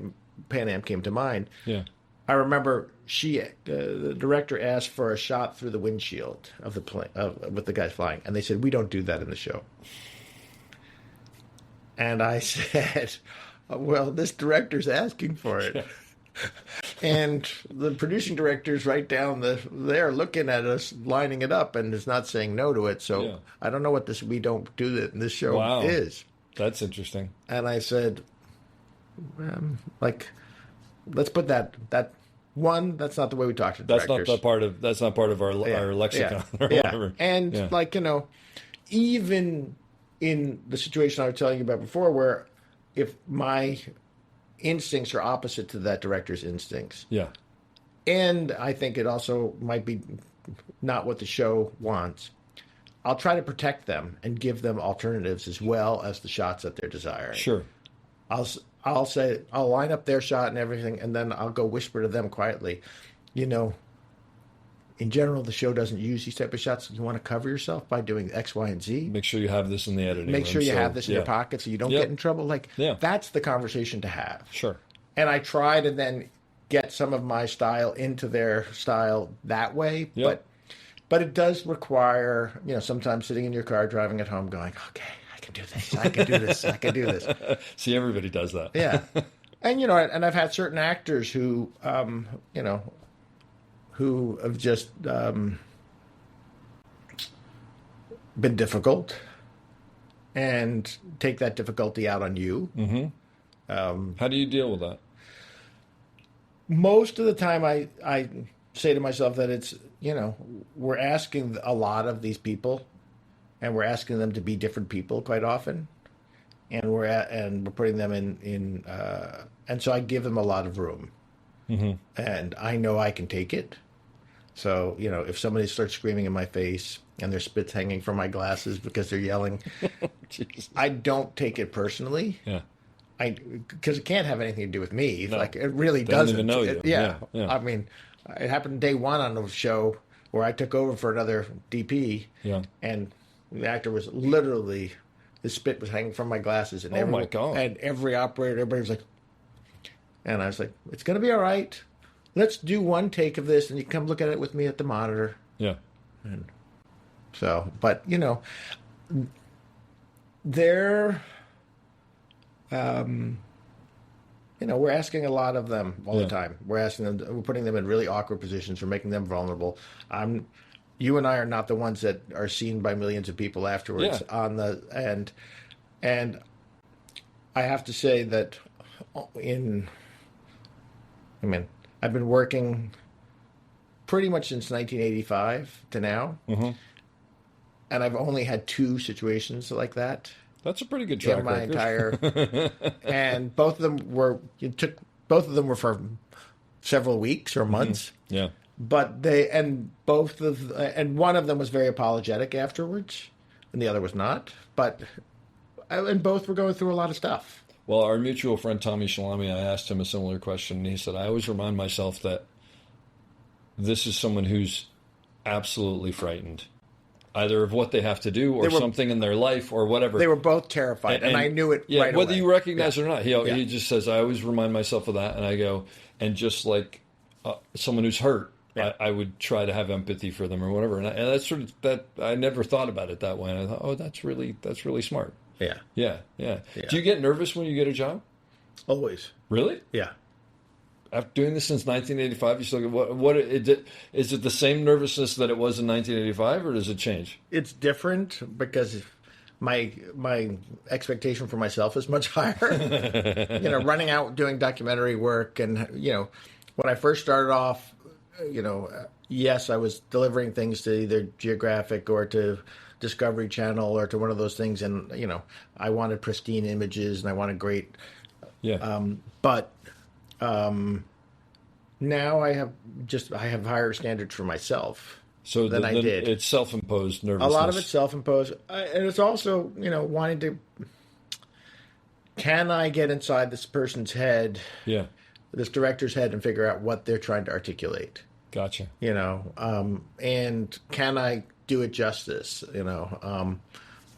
Pan Am came to mind. Yeah. I remember the director asked for a shot through the windshield of the plane with the guys flying, and they said, we don't do that in the show. And I said, well, this director's asking for it. And the producing director's right down there looking at us, lining it up, and is not saying no to it. So I don't know what this we don't do that in this show is. That's interesting. And I said, let's put that one. That's not the way we talk to directors. That's not part of our lexicon or whatever. And even in the situation I was telling you about before, where if my instincts are opposite to that director's instincts. Yeah. And I think it also might be not what the show wants. I'll try to protect them and give them alternatives as well as the shots that they're desiring. Sure. I'll say, I'll line up their shot and everything, and then I'll go whisper to them quietly, in general, the show doesn't use these type of shots. You want to cover yourself by doing X, Y, and Z. Make sure you have this in the editing Make sure you have this in your pocket so you don't get in trouble. That's the conversation to have. Sure. And I try to then get some of my style into their style that way. Yep. But it does require, sometimes sitting in your car, driving at home, going, okay, I can do this. I can do this. I can do this. See, everybody does that. Yeah. And, and I've had certain actors who, who have just been difficult and take that difficulty out on you. Mm-hmm. How do you deal with that? Most of the time I say to myself that it's, we're asking a lot of these people, and we're asking them to be different people quite often. And we're putting them in and so I give them a lot of room. Mm-hmm. And I know I can take it. So, if somebody starts screaming in my face and their spit's hanging from my glasses because they're yelling, I don't take it personally. Yeah. Because it can't have anything to do with me. No. Like, it really They doesn't. don't even know you. Yeah. Yeah. I mean, it happened day one on the show where I took over for another DP. Yeah. And the actor was literally, the spit was hanging from my glasses. And my God. And every operator, everybody was like, and I was like, it's going to be all right. Let's do one take of this, and you come look at it with me at the monitor. Yeah. And so, but, they're, we're asking a lot of them all the time. We're asking them, we're putting them in really awkward positions. We're making them vulnerable. You and I are not the ones that are seen by millions of people afterwards and I have to say that I've been working pretty much since 1985 to now, and I've only had 2 situations like that. That's a pretty good track in my record. entire, and both of them were for several weeks or months. Mm-hmm. Yeah, but one of them was very apologetic afterwards, and the other was not. And both were going through a lot of stuff. Well, our mutual friend Tommy Shalami, I asked him a similar question, and he said, I always remind myself that this is someone who's absolutely frightened, either of what they have to do or something in their life or whatever. They were both terrified, and I knew it right whether away. you recognize it or not. He just says, I always remind myself of that, and I go, and just like someone who's hurt, I would try to have empathy for them or whatever. And that's sort of that. I never thought about it that way, and I thought, oh, that's really smart. Yeah. Do you get nervous when you get a job? Always. Really? Yeah. After doing this since 1985, you still get what is it the same nervousness that it was in 1985, or does it change? It's different because my expectation for myself is much higher. Running out doing documentary work, and when I first started off, yes, I was delivering things to either Geographic or to Discovery Channel or to one of those things, and I wanted pristine images and I wanted great. Yeah. But now I have higher standards for myself. So than I did. It's self-imposed nervousness. A lot of it's self-imposed, and it's also wanting to. Can I get inside this person's head? Yeah. This director's head and figure out what they're trying to articulate. Gotcha. And can I do it justice?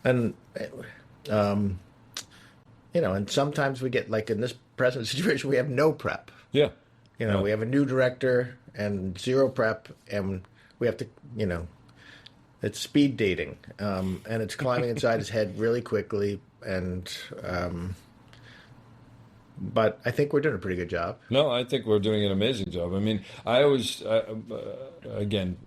And sometimes we get, like in this present situation, we have no prep. Yeah. We have a new director and zero prep, and we have to, it's speed dating, and it's climbing inside his head really quickly, and but I think we're doing a pretty good job. No, I think we're doing an amazing job. I mean, I always, again,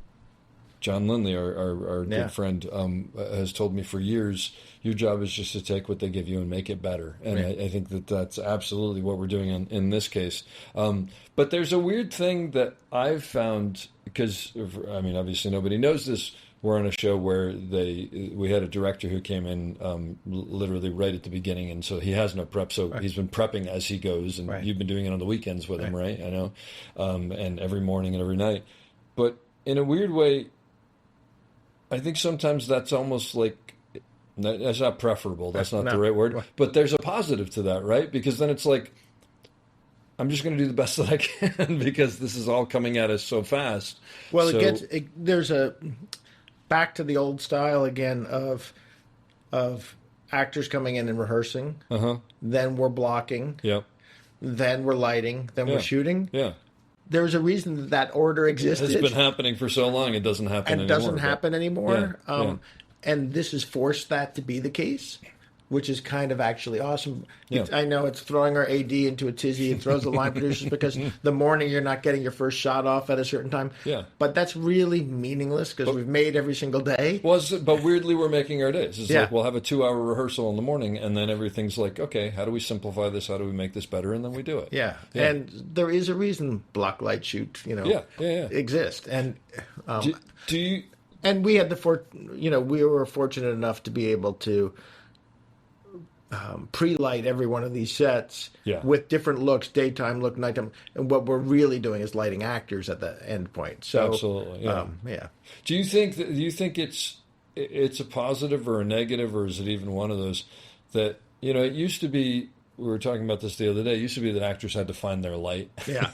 John Lindley, our good friend, has told me for years, your job is just to take what they give you and make it better. And I think that's absolutely what we're doing in this case. But there's a weird thing that I've found, because, I mean, obviously nobody knows this. We're on a show where we had a director who came in literally right at the beginning, and so he has no prep. So he's been prepping as he goes, and you've been doing it on the weekends with him, right? I know, and every morning and every night. But in a weird way, I think sometimes that's almost like, that's not preferable. That's not the right word. But there's a positive to that, right? Because then it's like, I'm just going to do the best that I can because this is all coming at us so fast. Well, there's a back to the old style again of actors coming in and rehearsing. Then we're blocking. Yep. Then we're lighting. Then we're shooting. Yeah. There's a reason that order existed. It's been happening for so long, it doesn't happen anymore. And it doesn't happen anymore. Yeah. And this has forced that to be the case, which is kind of actually awesome. Yeah. I know it's throwing our AD into a tizzy and throws the line producers because the morning you're not getting your first shot off at a certain time. Yeah. But that's really meaningless because we've made every single day. But weirdly, we're making our days. It's like we'll have a 2-hour rehearsal in the morning, and then everything's like, okay, how do we simplify this? How do we make this better? And then we do it. Yeah. And there is a reason block, light, shoot, exist. And do you? And we had we were fortunate enough to be able to pre-light every one of these sets with different looks, daytime look, nighttime. And what we're really doing is lighting actors at the end point. So, absolutely, yeah. Do you think it's a positive or a negative, or is it even one of those that, it used to be, we were talking about this the other day, it used to be that actors had to find their light. Yeah.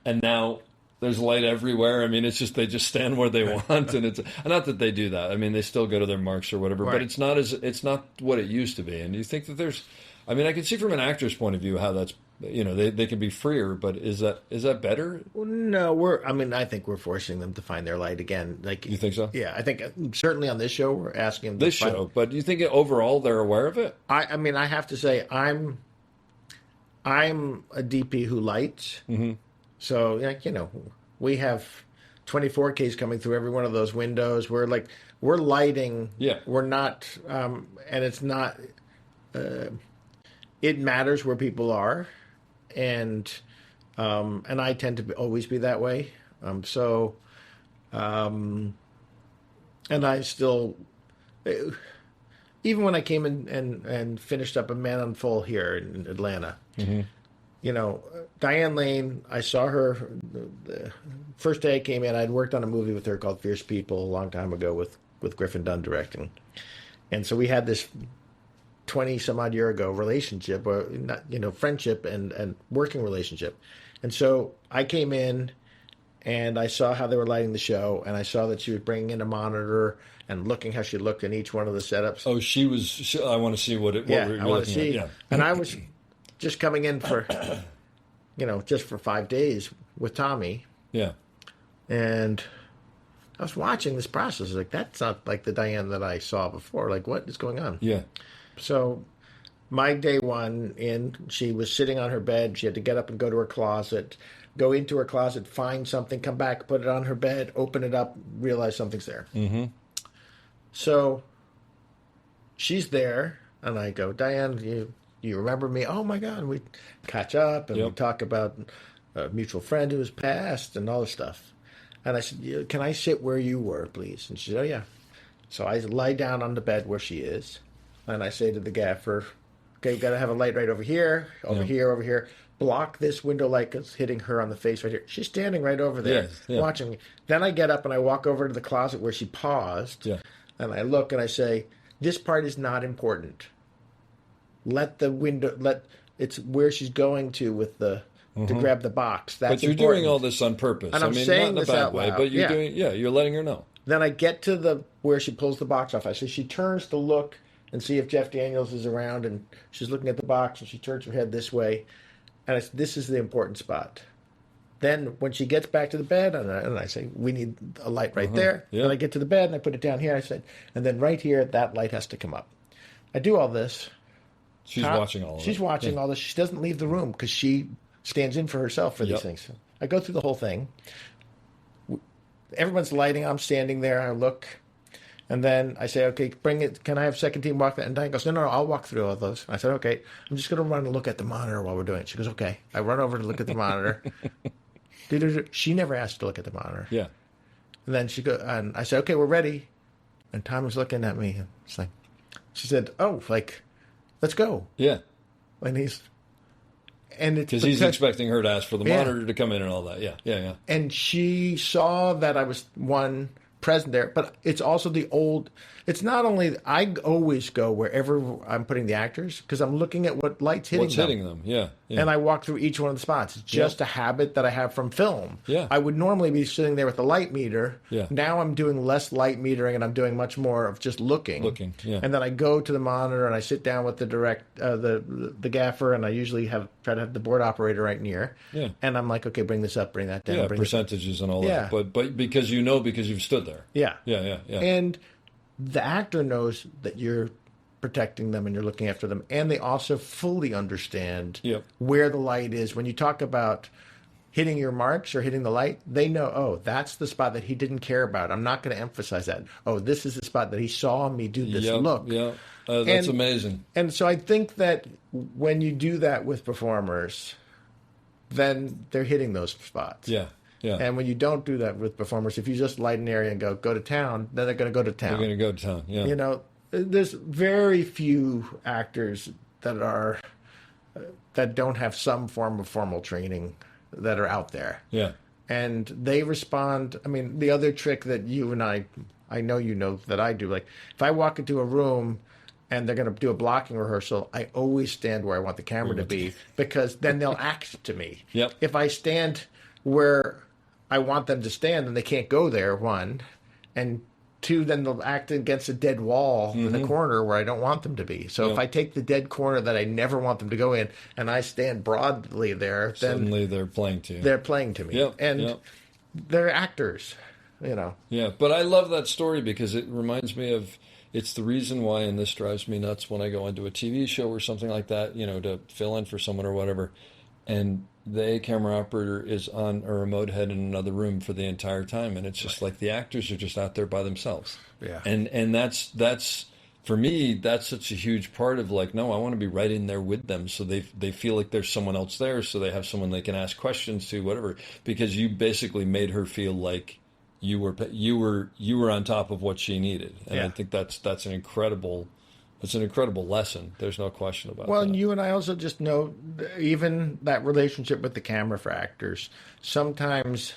And now there's light everywhere. I mean, it's just, they just stand where they want, and it's not that they do that. I mean, they still go to their marks or whatever, but it's not what it used to be. And you think that I mean, I can see from an actor's point of view how that's, they can be freer, but is that better? Well, no, I think we're forcing them to find their light again. Like, you think so? Yeah, I think certainly on this show we're asking them but do you think overall they're aware of it? I mean, I have to say I'm a DP who lights. Mm-hmm. So, we have 24Ks coming through every one of those windows. We're lighting. Yeah. We're not, and it's not, it matters where people are. And I tend to always be that way. And I still, even when I came in and finished up A Man on Full here in Atlanta, mm-hmm. Diane Lane, I saw her the first day I came in. I'd worked on a movie with her called Fierce People a long time ago with Griffin Dunn directing. And so we had this 20-some-odd year ago relationship, or friendship and working relationship. And so I came in and I saw how they were lighting the show, and I saw that she was bringing in a monitor and looking how she looked in each one of the setups. Oh, I want to see what we're looking at. Yeah. And I was just coming in for, just for 5 days with Tommy. Yeah. And I was watching this process. I was like, that's not like the Diane that I saw before. Like, what is going on? Yeah. So my day one in, she was sitting on her bed. She had to get up and go to her closet, go into her closet, find something, come back, put it on her bed, open it up, realize something's there. Mm-hmm. So she's there, and I go, Diane, you remember me? Oh my God! And we catch up and we talk about a mutual friend who has passed and all this stuff. And I said, can I sit where you were, please? And she said, oh yeah. So I lie down on the bed where she is, and I say to the gaffer, okay, we've got to have a light right over here, over here. Block this window light that's hitting her on the face right here. She's standing right over there watching me. Then I get up and I walk over to the closet where she paused, and I look and I say, this part is not important. It's where she's going to with the to grab the box. That's but you're important. doing all this on purpose. And I'm not saying in a this bad out way, loud. but you're doing, you're letting her know. Then I get to where she pulls the box off. I say she turns to look and see if Jeff Daniels is around, and she's looking at the box, and she turns her head this way, and I say, this is the important spot. Then when she gets back to the bed, and I say, we need a light right there. Yeah. Then I get to the bed, and I put it down here. I said, and then right here, that light has to come up. I do all this. She's watching all of it. She's watching all this. She doesn't leave the room because she stands in for herself for these things. I go through the whole thing. Everyone's lighting. I'm standing there. I look. And then I say, okay, bring it. Can I have second team walk that? And Diane goes, no, I'll walk through all those. I said, okay, I'm just going to run and look at the monitor while we're doing it. She goes, okay. I run over to look at the monitor. She never asked to look at the monitor. Yeah. And then and I said, okay, we're ready. And Tom was looking at me. It's like, she said, oh, let's go. Yeah. And it's because he's expecting her to ask for the monitor to come in and all that. Yeah. And she saw that I was present there, but it's also it's not only, I always go wherever I'm putting the actors because I'm looking at what light's hitting them. Yeah. And I walk through each one of the spots. It's just a habit that I have from film. Yeah. I would normally be sitting there with the light meter. Yeah. Now I'm doing less light metering and I'm doing much more of just looking. And then I go to the monitor and I sit down with the gaffer, and I usually try to have the board operator right near. Yeah. And I'm like, okay, bring this up, bring that down. Yeah, percentages and all that. But because because you've stood there. Yeah. Yeah. And the actor knows that you're protecting them and you're looking after them, and they also fully understand where the light is. When you talk about hitting your marks or hitting the light, they know, oh, that's the spot that he didn't care about. I'm not going to emphasize that. Oh, this is the spot that he saw me do this look. Yeah, that's amazing. And so I think that when you do that with performers, then they're hitting those spots. Yeah. And when you don't do that with performers, if you just light an area and go to town, then they're going to go to town. They're going to go to town, yeah. There's very few actors that don't have some form of formal training that are out there. Yeah. And they respond. I mean, the other trick that you and I know that I do, like if I walk into a room and they're going to do a blocking rehearsal, I always stand where I want the camera to be, because then they'll act to me. Yep. If I stand where I want them to stand, then they can't go there, one. And two, then they'll act against a dead wall in the corner where I don't want them to be. So if I take the dead corner that I never want them to go in and I stand broadly there, then suddenly they're playing to you. They're playing to me. Yep. They're actors, Yeah, but I love that story because it reminds me of, it's the reason why, and this drives me nuts when I go into a TV show or something like that, to fill in for someone or whatever, and the camera operator is on a remote head in another room for the entire time, and it's just like the actors are just out there by themselves. Yeah. And that's for me, that's such a huge part of no, I want to be right in there with them, so they feel like there's someone else there, so they have someone they can ask questions to, whatever, because you basically made her feel like you were on top of what she needed, and I think that's an incredible. It's an incredible lesson. There's no question about that. Well, and you and I also just know, even that relationship with the camera for actors, sometimes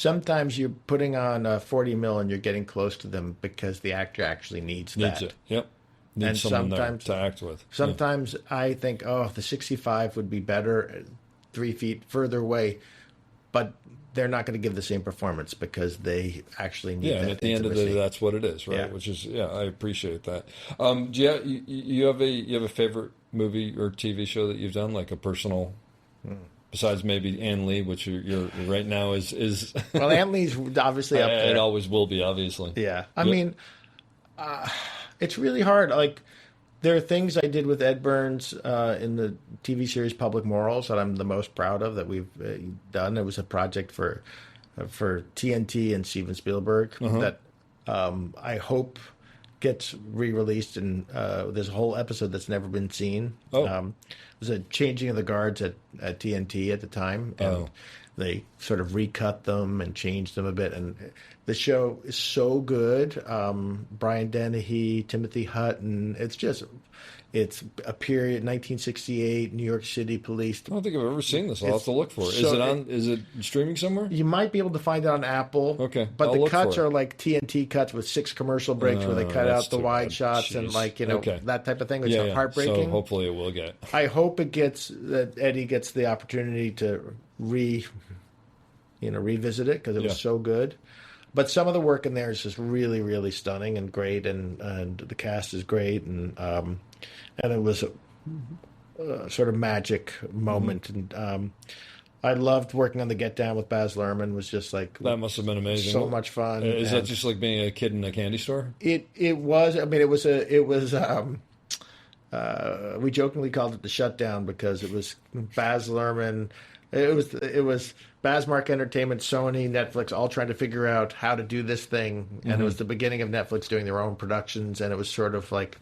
you're putting on a 40 mil and you're getting close to them because the actor actually needs that. It. Yep. Needs someone there to act with. Sometimes I think, the 65 would be better 3 feet further away, but they're not going to give the same performance because they actually need that and at the end of the day, that's what it is, right? Yeah. Which is, I appreciate that. Do you have a favorite movie or TV show that you've done, like a personal, besides maybe Ann Lee, which you're right now is well, Ann Lee's obviously up there. It always will be, obviously. Yeah, I mean, it's really hard. Like, there are things I did with Ed Burns in the TV series Public Morals that I'm the most proud of that we've done. It was a project for TNT and Steven Spielberg that I hope gets re-released, and there's a whole episode that's never been seen. Oh. It was a changing of the guards at TNT at the time, and they sort of recut them and changed them a bit. And the show is so good. Brian Dennehy, Timothy Hutton. It's a period, 1968, New York City police. I don't think I've ever seen this. I'll have to look for it. Is it streaming somewhere? You might be able to find it on Apple. Okay. But I'll the look cuts for it. are like TNT cuts with 6 commercial breaks where they cut that's out the too wide bad. shots and Jeez. Okay. that type of thing, which is heartbreaking. So hopefully it will get. I hope that Eddie gets the opportunity to revisit it because it was so good. But some of the work in there is just really, really stunning and great, and the cast is great, and it was a sort of magic moment, and I loved working on the Get Down with Baz Luhrmann. Was just like That must have been amazing. so much fun. Is that just like being a kid in a candy store? It was. I mean, it was. We jokingly called it the shutdown because it was Baz Luhrmann. It was Bazmark Entertainment, Sony, Netflix, all trying to figure out how to do this thing, and it was the beginning of Netflix doing their own productions, and it was sort of like,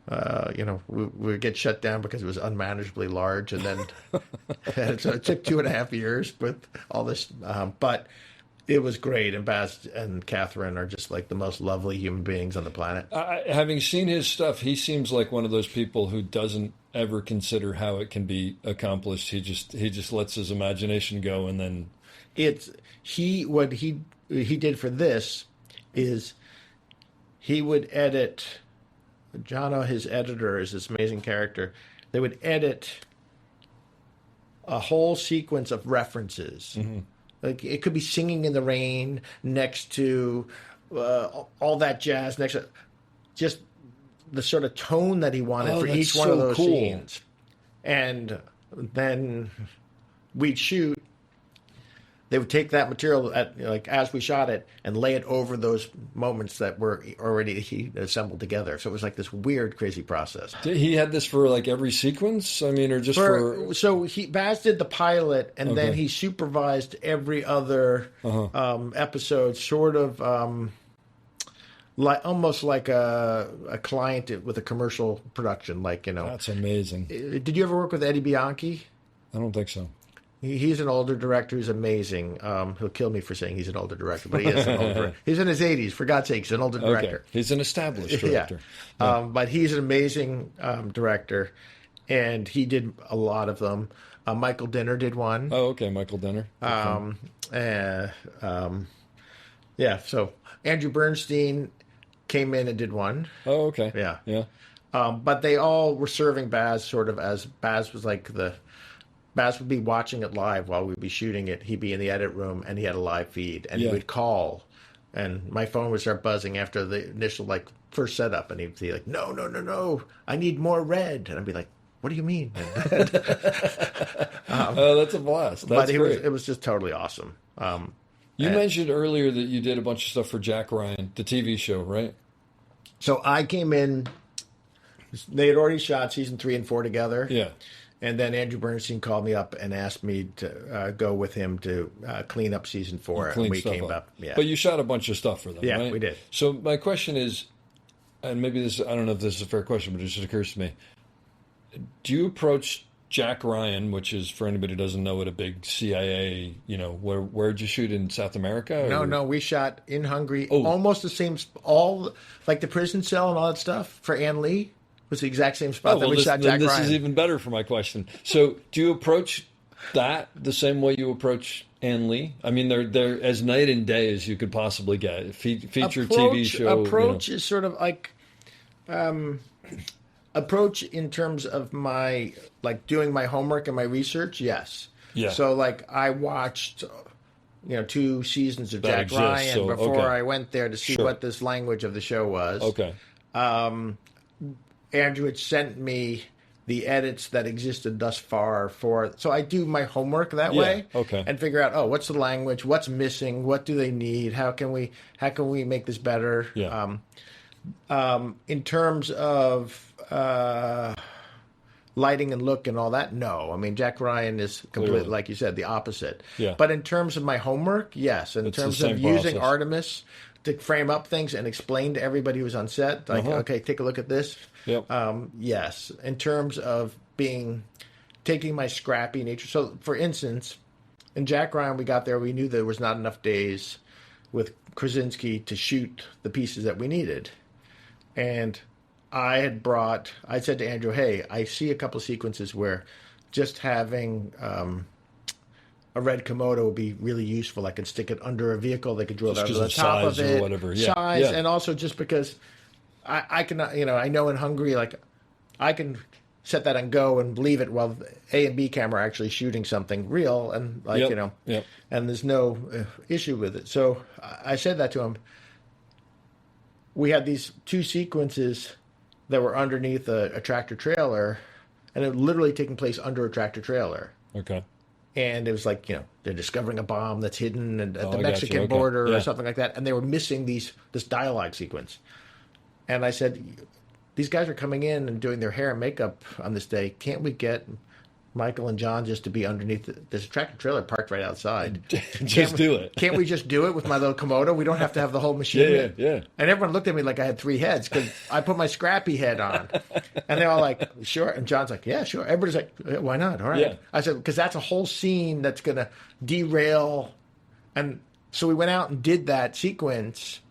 we would get shut down because it was unmanageably large, and then so it took 2.5 years with all this, but it was great, and Baz and Catherine are just like the most lovely human beings on the planet. Having seen his stuff, he seems like one of those people who doesn't ever consider how it can be accomplished. He just lets his imagination go, and then what he did for this is he would edit. Jono, his editor, is this amazing character. They would edit a whole sequence of references. Mm-hmm. Like it could be Singing in the Rain next to all that jazz next to just the sort of tone that he wanted for each one of those scenes. And then we'd shoot. They would take that material as we shot it and lay it over those moments that were already assembled together. So it was like this weird, crazy process. He had this for like every sequence? I mean, or just for... So Baz did the pilot, and then he supervised every other episode, sort of almost like a client with a commercial production. That's amazing. Did you ever work with Eddie Bianchi? I don't think so. He's an older director who's amazing. He'll kill me for saying he's an older director, but he is an older director. He's in his 80s. For God's sake, he's an older director. Okay. He's an established director. Yeah. But he's an amazing director, and he did a lot of them. Michael Dinner did one. Oh, okay, Michael Dinner. Okay. So Andrew Bernstein came in and did one. Oh, okay. Yeah. But they all were serving Baz sort of as Baz was like Baz would be watching it live while we'd be shooting it. He'd be in the edit room, and he had a live feed, and he would call, and my phone would start buzzing after the initial first setup, and he'd be like, "No, I need more red," and I'd be like, "What do you mean?" Oh, that's a blast. That's great. It was just totally awesome. You mentioned earlier that you did a bunch of stuff for Jack Ryan, the TV show, right? So I came in. They had already shot season 3 and 4 together. Yeah. And then Andrew Bernstein called me up and asked me to go with him to clean up season 4. And we came up. Yeah. But you shot a bunch of stuff for them, yeah, right? We did. So my question is, and maybe I don't know if this is a fair question, but it just occurs to me. Do you approach Jack Ryan, which is, for anybody who doesn't know it, a big CIA, where'd you shoot in South America? No, we shot in Hungary. Almost the same, all like the prison cell and all that stuff for Ann Lee. Was the exact same spot that we shot Jack Ryan. This is even better for my question. So, do you approach that the same way you approach Ann Lee? I mean, they're as night and day as you could possibly get. Feature TV show. Approach is sort of like approach in terms of my doing my homework and my research. Yes. Yeah. So I watched 2 seasons of Jack Ryan before I went there to see what this language of the show was. Okay. Andrew had sent me the edits that existed thus far so I do my homework that way, and figure out what's the language, what's missing, what do they need, how can we make this better. In terms of lighting and look and all that, no. I mean, Jack Ryan is completely, like you said, the opposite. Yeah. But in terms of my homework, yes. In terms of using Artemis to frame up things and explain to everybody who was on set, like, okay, take a look at this. Yep. Yes, in terms of taking my scrappy nature. So, for instance, in Jack Ryan, we got there, we knew there was not enough days with Krasinski to shoot the pieces that we needed. And I said to Andrew, hey, I see a couple of sequences where just having a red Komodo would be really useful. I could stick it under a vehicle. They could drill down to the top of it. Or whatever. Yeah. Size. Yeah. And also just because I can, I know in Hungary, like, I can set that and go and leave it while the A and B camera are actually shooting something real. And, like, and there's no issue with it. So I said that to him. We had these two sequences that were underneath a tractor trailer, and it literally taking place under a tractor trailer. Okay. And it was like, they're discovering a bomb that's hidden at the I Mexican got you. Okay. border Yeah. or something like that. And they were missing this dialogue sequence. And I said, these guys are coming in and doing their hair and makeup on this day. Can't we get Michael and John just to be underneath this tractor trailer parked right outside? Do it. Can't we just do it with my little Komodo? We don't have to have the whole machine. Yeah. And everyone looked at me like I had three heads because I put my scrappy head on. And they're all like, sure. And John's like, yeah, sure. Everybody's like, yeah, why not? All right. Yeah. I said, because that's a whole scene that's going to derail. And so we went out and did that sequence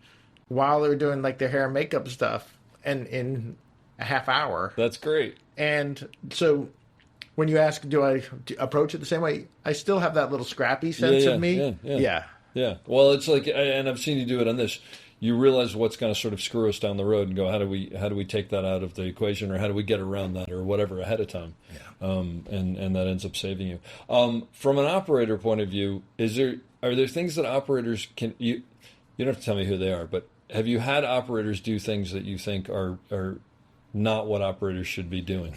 while they were doing like their hair and makeup stuff and in a half hour. That's great. And so when you ask, do I approach it the same way? I still have that little scrappy sense of me. Yeah. Well, it's like, and I've seen you do it on this. You realize what's going to sort of screw us down the road, and go, how do we take that out of the equation, or how do we get around that, or whatever ahead of time? Yeah. And that ends up saving you. From an operator point of view, are there things that operators can you don't have to tell me who they are, but have you had operators do things that you think are not what operators should be doing,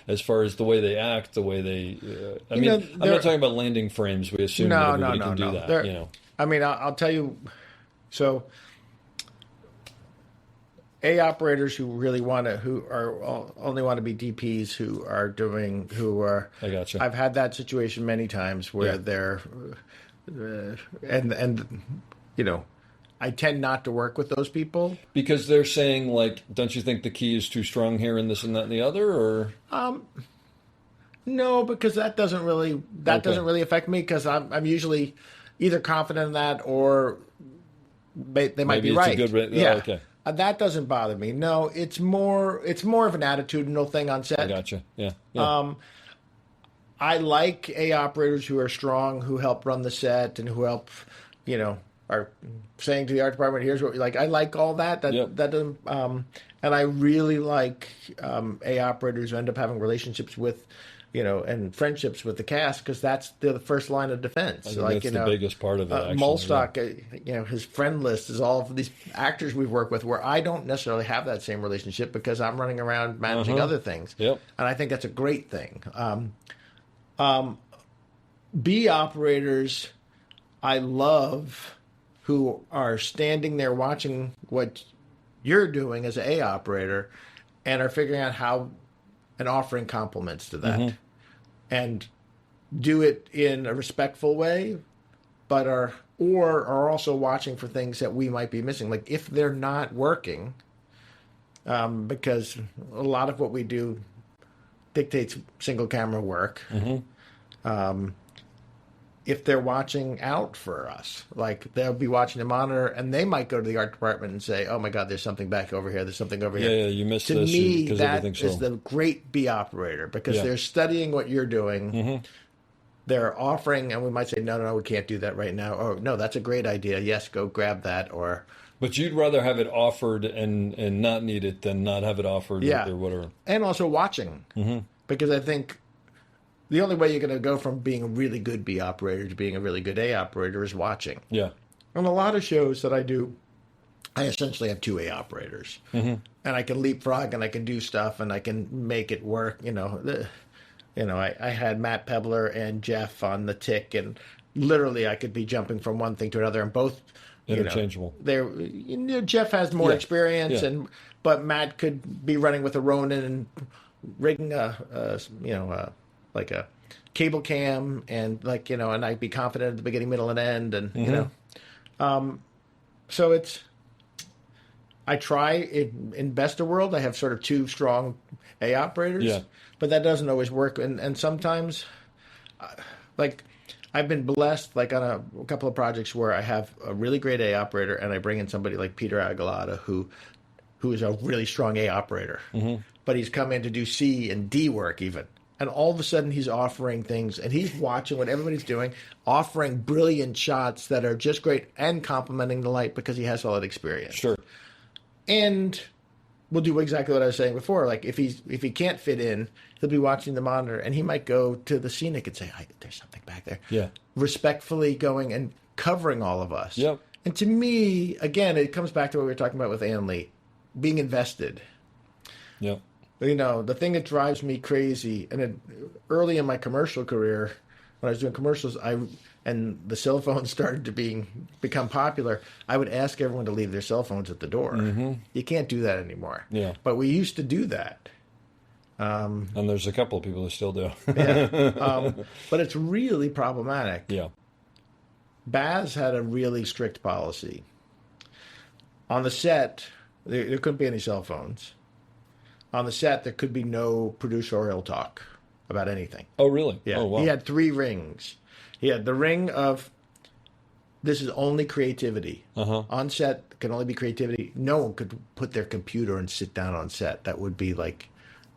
as far as the way they act, the way they? I'm not talking about landing frames. We assume that everybody can do that. I mean, I'll tell you. So, operators who really only want to be DPs I gotcha. I've had that situation many times where they're, I tend not to work with those people because they're saying, like, don't you think the key is too strong here and this and that and the other, or? No, because that doesn't really affect me, because I'm usually either confident in that or they might be right. Okay. That doesn't bother me. No, it's more of an attitudinal thing on set. I gotcha. Yeah. I like operators who are strong, who help run the set, and who help, are saying to the art department, here's what we like. I like all that. That doesn't. And I really like operators who end up having relationships with, and friendships with the cast, because that's the first line of defense. That's the biggest part of it. Actually, Molstock, his friend list is all of these actors we've worked with, where I don't necessarily have that same relationship because I'm running around managing other things. Yep. And I think that's a great thing. B operators, I love, who are standing there watching what you're doing as an A operator and are figuring out how and offering compliments to that. And do it in a respectful way, but are also watching for things that we might be missing. Like if they're not working, because a lot of what we do dictates single camera work. If they're watching out for us, like they'll be watching the monitor and they might go to the art department and say, oh my God, there's something back over here. There's something over here. Yeah, you missed this. To me, that is so. the great B operator, because they're studying what you're doing. They're offering, and we might say, no, we can't do that right now. Or no, that's a great idea. Yes, go grab that. But you'd rather have it offered and not need it than not have it offered or whatever. And also watching, because I think the only way you're going to go from being a really good B operator to being a really good A operator is watching. Yeah. On a lot of shows that I do, I essentially have two A operators. And I can leapfrog and I can do stuff and I can make it work. I had Matt Pebler and Jeff on the Tick, and literally I could be jumping from one thing to another, and both interchangeable. Jeff has more experience, but Matt could be running with a Ronin and rigging like a cable cam, and and I'd be confident at the beginning, middle, and end, and so I try in Besta World. I have sort of two strong A operators, Yeah. but that doesn't always work. And sometimes, like I've been blessed, like on a couple of projects where I have a really great A operator, and I bring in somebody like Peter Aguilada who is a really strong A operator, but he's come in to do C and D work even. And all of a sudden he's offering things and he's watching what everybody's doing, offering brilliant shots that are just great and complimenting the light because he has all that experience. Sure. And we'll do exactly what I was saying before. Like if he can't fit in, he'll be watching the monitor and he might go to the scenic and say, there's something back there. Yeah. Respectfully going and covering all of us. Yep. And to me, again, it comes back to what we were talking about with Ann Lee, being invested. Yep. The thing that drives me crazy, and early in my commercial career, when I was doing commercials, and the cell phones started to become popular, I would ask everyone to leave their cell phones at the door. You can't do that anymore. Yeah. But we used to do that. And there's a couple of people who still do. Yeah. But it's really problematic. Yeah. Baz had a really strict policy. On the set, there couldn't be any cell phones. On the set, there could be no producerial talk about anything. Oh, really? Yeah. Oh, wow. He had 3 rings. He had the ring of, this is only creativity. On set, can only be creativity. No one could put their computer and sit down on set. That would be like,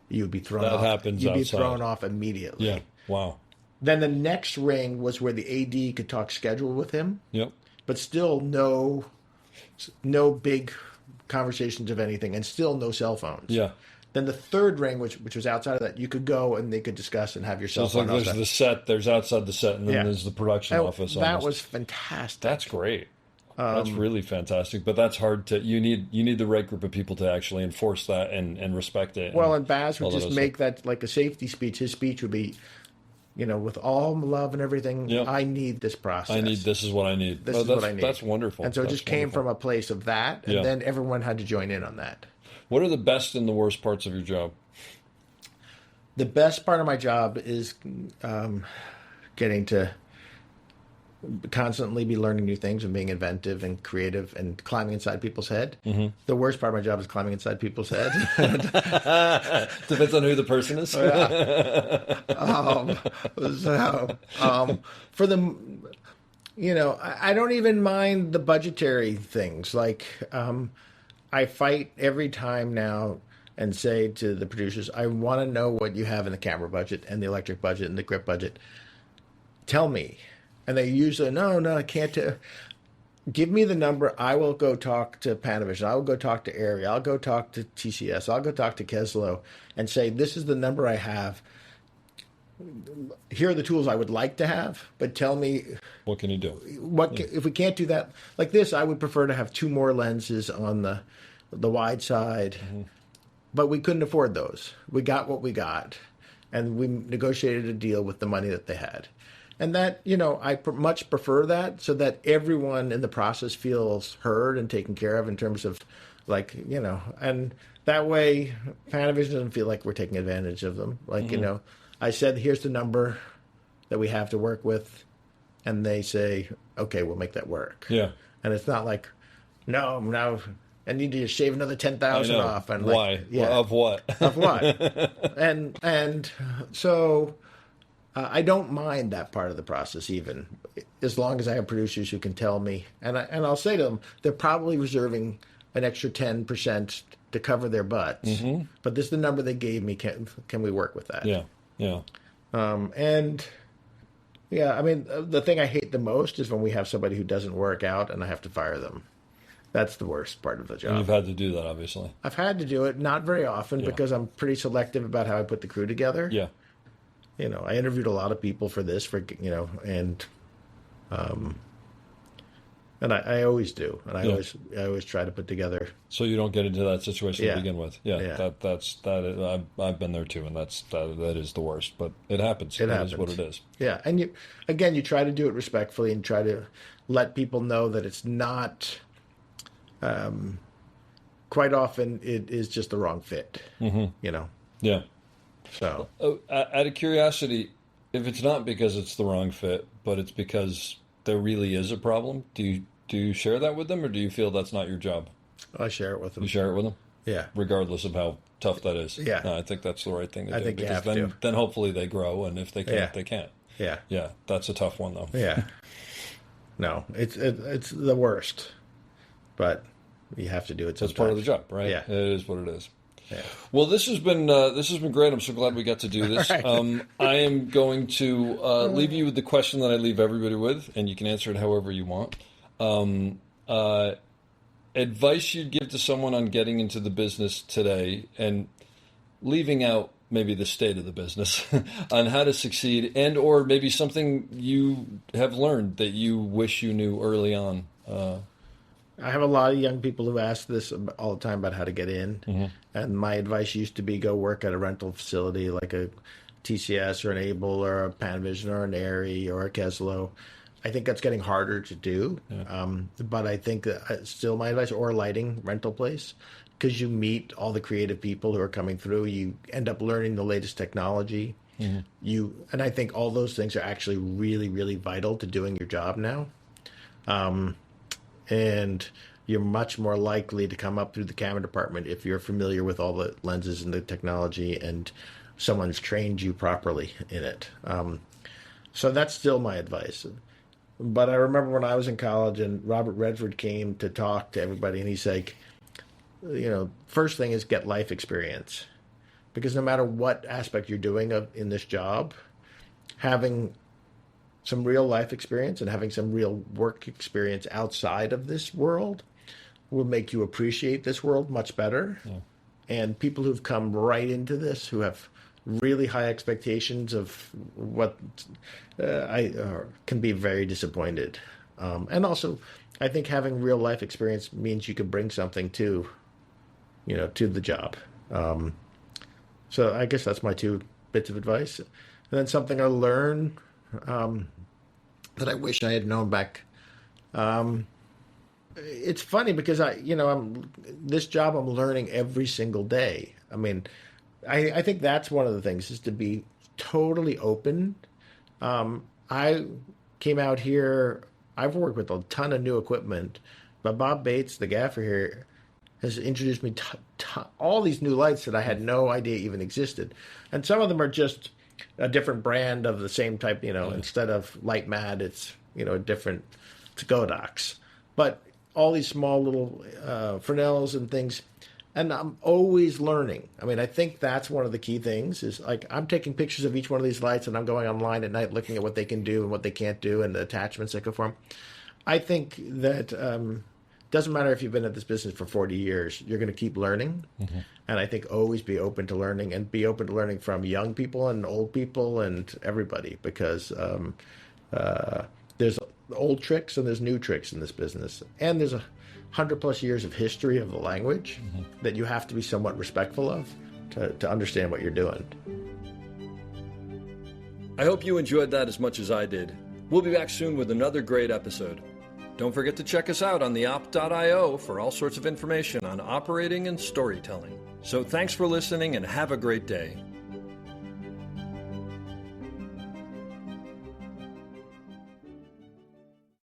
you would be thrown off. That happens You'd be outside. thrown off immediately. Yeah. Wow. Then the next ring was where the AD could talk schedule with him, Yep. but still no big conversations of anything, and still no cell phones. Yeah. Then the third ring, which was outside of that, you could go and they could discuss and have your So cell it's like phone there's outside. the set, there's outside the set, and then Yeah. there's the production And office. that almost. was fantastic. That's great. That's really fantastic. But that's hard to. You need the right group of people to actually enforce that and respect it. Well, and Baz would all that just other make that like a safety speech. His speech would be, with all love and everything, Yep. I need this process. This is what I need. This Oh, is that's, what I need. That's wonderful. And so it That's just came wonderful. from a place of that, and Yeah. then everyone had to join in on that. What are the best and the worst parts of your job? The best part of my job is getting to constantly be learning new things and being inventive and creative and climbing inside people's head. The worst part of my job is climbing inside people's head. Depends on who the person is. For the, I don't even mind the budgetary things. Like, I fight every time now and say to the producers, I want to know what you have in the camera budget and the electric budget and the grip budget. Tell me. And they usually, no, I can't. Give me the number. I will go talk to Panavision. I will go talk to Arri. I'll go talk to TCS. I'll go talk to Keslow and say, this is the number I have. Here are the tools I would like to have, but tell me What can you do? if we can't do that like this. I would prefer to have 2 more lenses on the wide side, but we couldn't afford those. We got what we got, and we negotiated a deal with the money that they had. And that, I much prefer that, so that everyone in the process feels heard and taken care of in terms of, and that way Panavision doesn't feel like we're taking advantage of them. I said, here's the number that we have to work with, and they say, okay, we'll make that work. Yeah. And it's not like, no, now I need to shave another 10,000 off. And why? Well, of what? Of what? And so I don't mind that part of the process, even as long as I have producers who can tell me, and I'll say to them, they're probably reserving an extra 10% to cover their butts, but this is the number they gave me. Can we work with that? Yeah. Yeah. And yeah, I mean, the thing I hate the most is when we have somebody who doesn't work out and I have to fire them. That's the worst part of the job. And you've had to do that, obviously. I've had to do it, not very often, Yeah. because I'm pretty selective about how I put the crew together. Yeah. I interviewed a lot of people for this, and I always do, and I always try to put together. So you don't get into that situation Yeah. to begin with. Yeah. Yeah. I've been there too, and that is the worst. But it happens. It It happens. is what it is. Yeah, and you try to do it respectfully and try to let people know that it's not. Quite often, it is just the wrong fit. Yeah. So Out of curiosity, if it's not because it's the wrong fit, but it's because there really is a problem, do you share that with them, or do you feel that's not your job? I share it with them. You share it with them? Yeah. Regardless of how tough that is. Yeah. No, I think that's the right thing to do. I think you because have to. then hopefully they grow, and if they can't, they can't. Yeah. Yeah, that's a tough one, though. Yeah. No, it's the worst, but you have to do it sometimes. It's part of the job, right? Yeah. It is what it is. Yeah. Well, this has been great. I'm so glad we got to do this. Right. I am going to leave you with the question that I leave everybody with, and you can answer it however you want. Advice you'd give to someone on getting into the business today, and leaving out maybe the state of the business, on how to succeed, and or maybe something you have learned that you wish you knew early on. I have a lot of young people who ask this all the time about how to get in. And my advice used to be go work at a rental facility like a TCS or an Able or a Panavision or an Airy or a Keslow. I think that's getting harder to do. But I think that still my advice, or a lighting rental place, because you meet all the creative people who are coming through. You end up learning the latest technology. And I think all those things are actually really, really vital to doing your job now. And you're much more likely to come up through the camera department if you're familiar with all the lenses and the technology and someone's trained you properly in it. So that's still my advice. But I remember when I was in college and Robert Redford came to talk to everybody, and he's like, first thing is get life experience. Because no matter what aspect you're doing in this job, having some real life experience and having some real work experience outside of this world will make you appreciate this world much better. And people who've come right into this, who have really high expectations of what can be very disappointed. And also, I think having real life experience means you can bring something to the job. So I guess that's my 2 bits of advice. And then something I learned that I wish I had known back. It's funny because this job I'm learning every single day. I mean, I think that's one of the things, is to be totally open. I came out here, I've worked with a ton of new equipment, but Bob Bates, the gaffer here, has introduced me to all these new lights that I had no idea even existed. And some of them are just a different brand of the same type, instead of Light Mad, it's, it's Godox. But all these small little Fresnels and things, and I'm always learning. I mean, I think that's one of the key things, is like I'm taking pictures of each one of these lights, and I'm going online at night looking at what they can do and what they can't do and the attachments that go for them. I think that doesn't matter if you've been at this business for 40 years, you're going to keep learning. And I think always be open to learning, and be open to learning from young people and old people and everybody, because there's old tricks and there's new tricks in this business. And there's 100+ years of history of the language that you have to be somewhat respectful of to understand what you're doing. I hope you enjoyed that as much as I did. We'll be back soon with another great episode. Don't forget to check us out on theop.io for all sorts of information on operating and storytelling. So thanks for listening, and have a great day.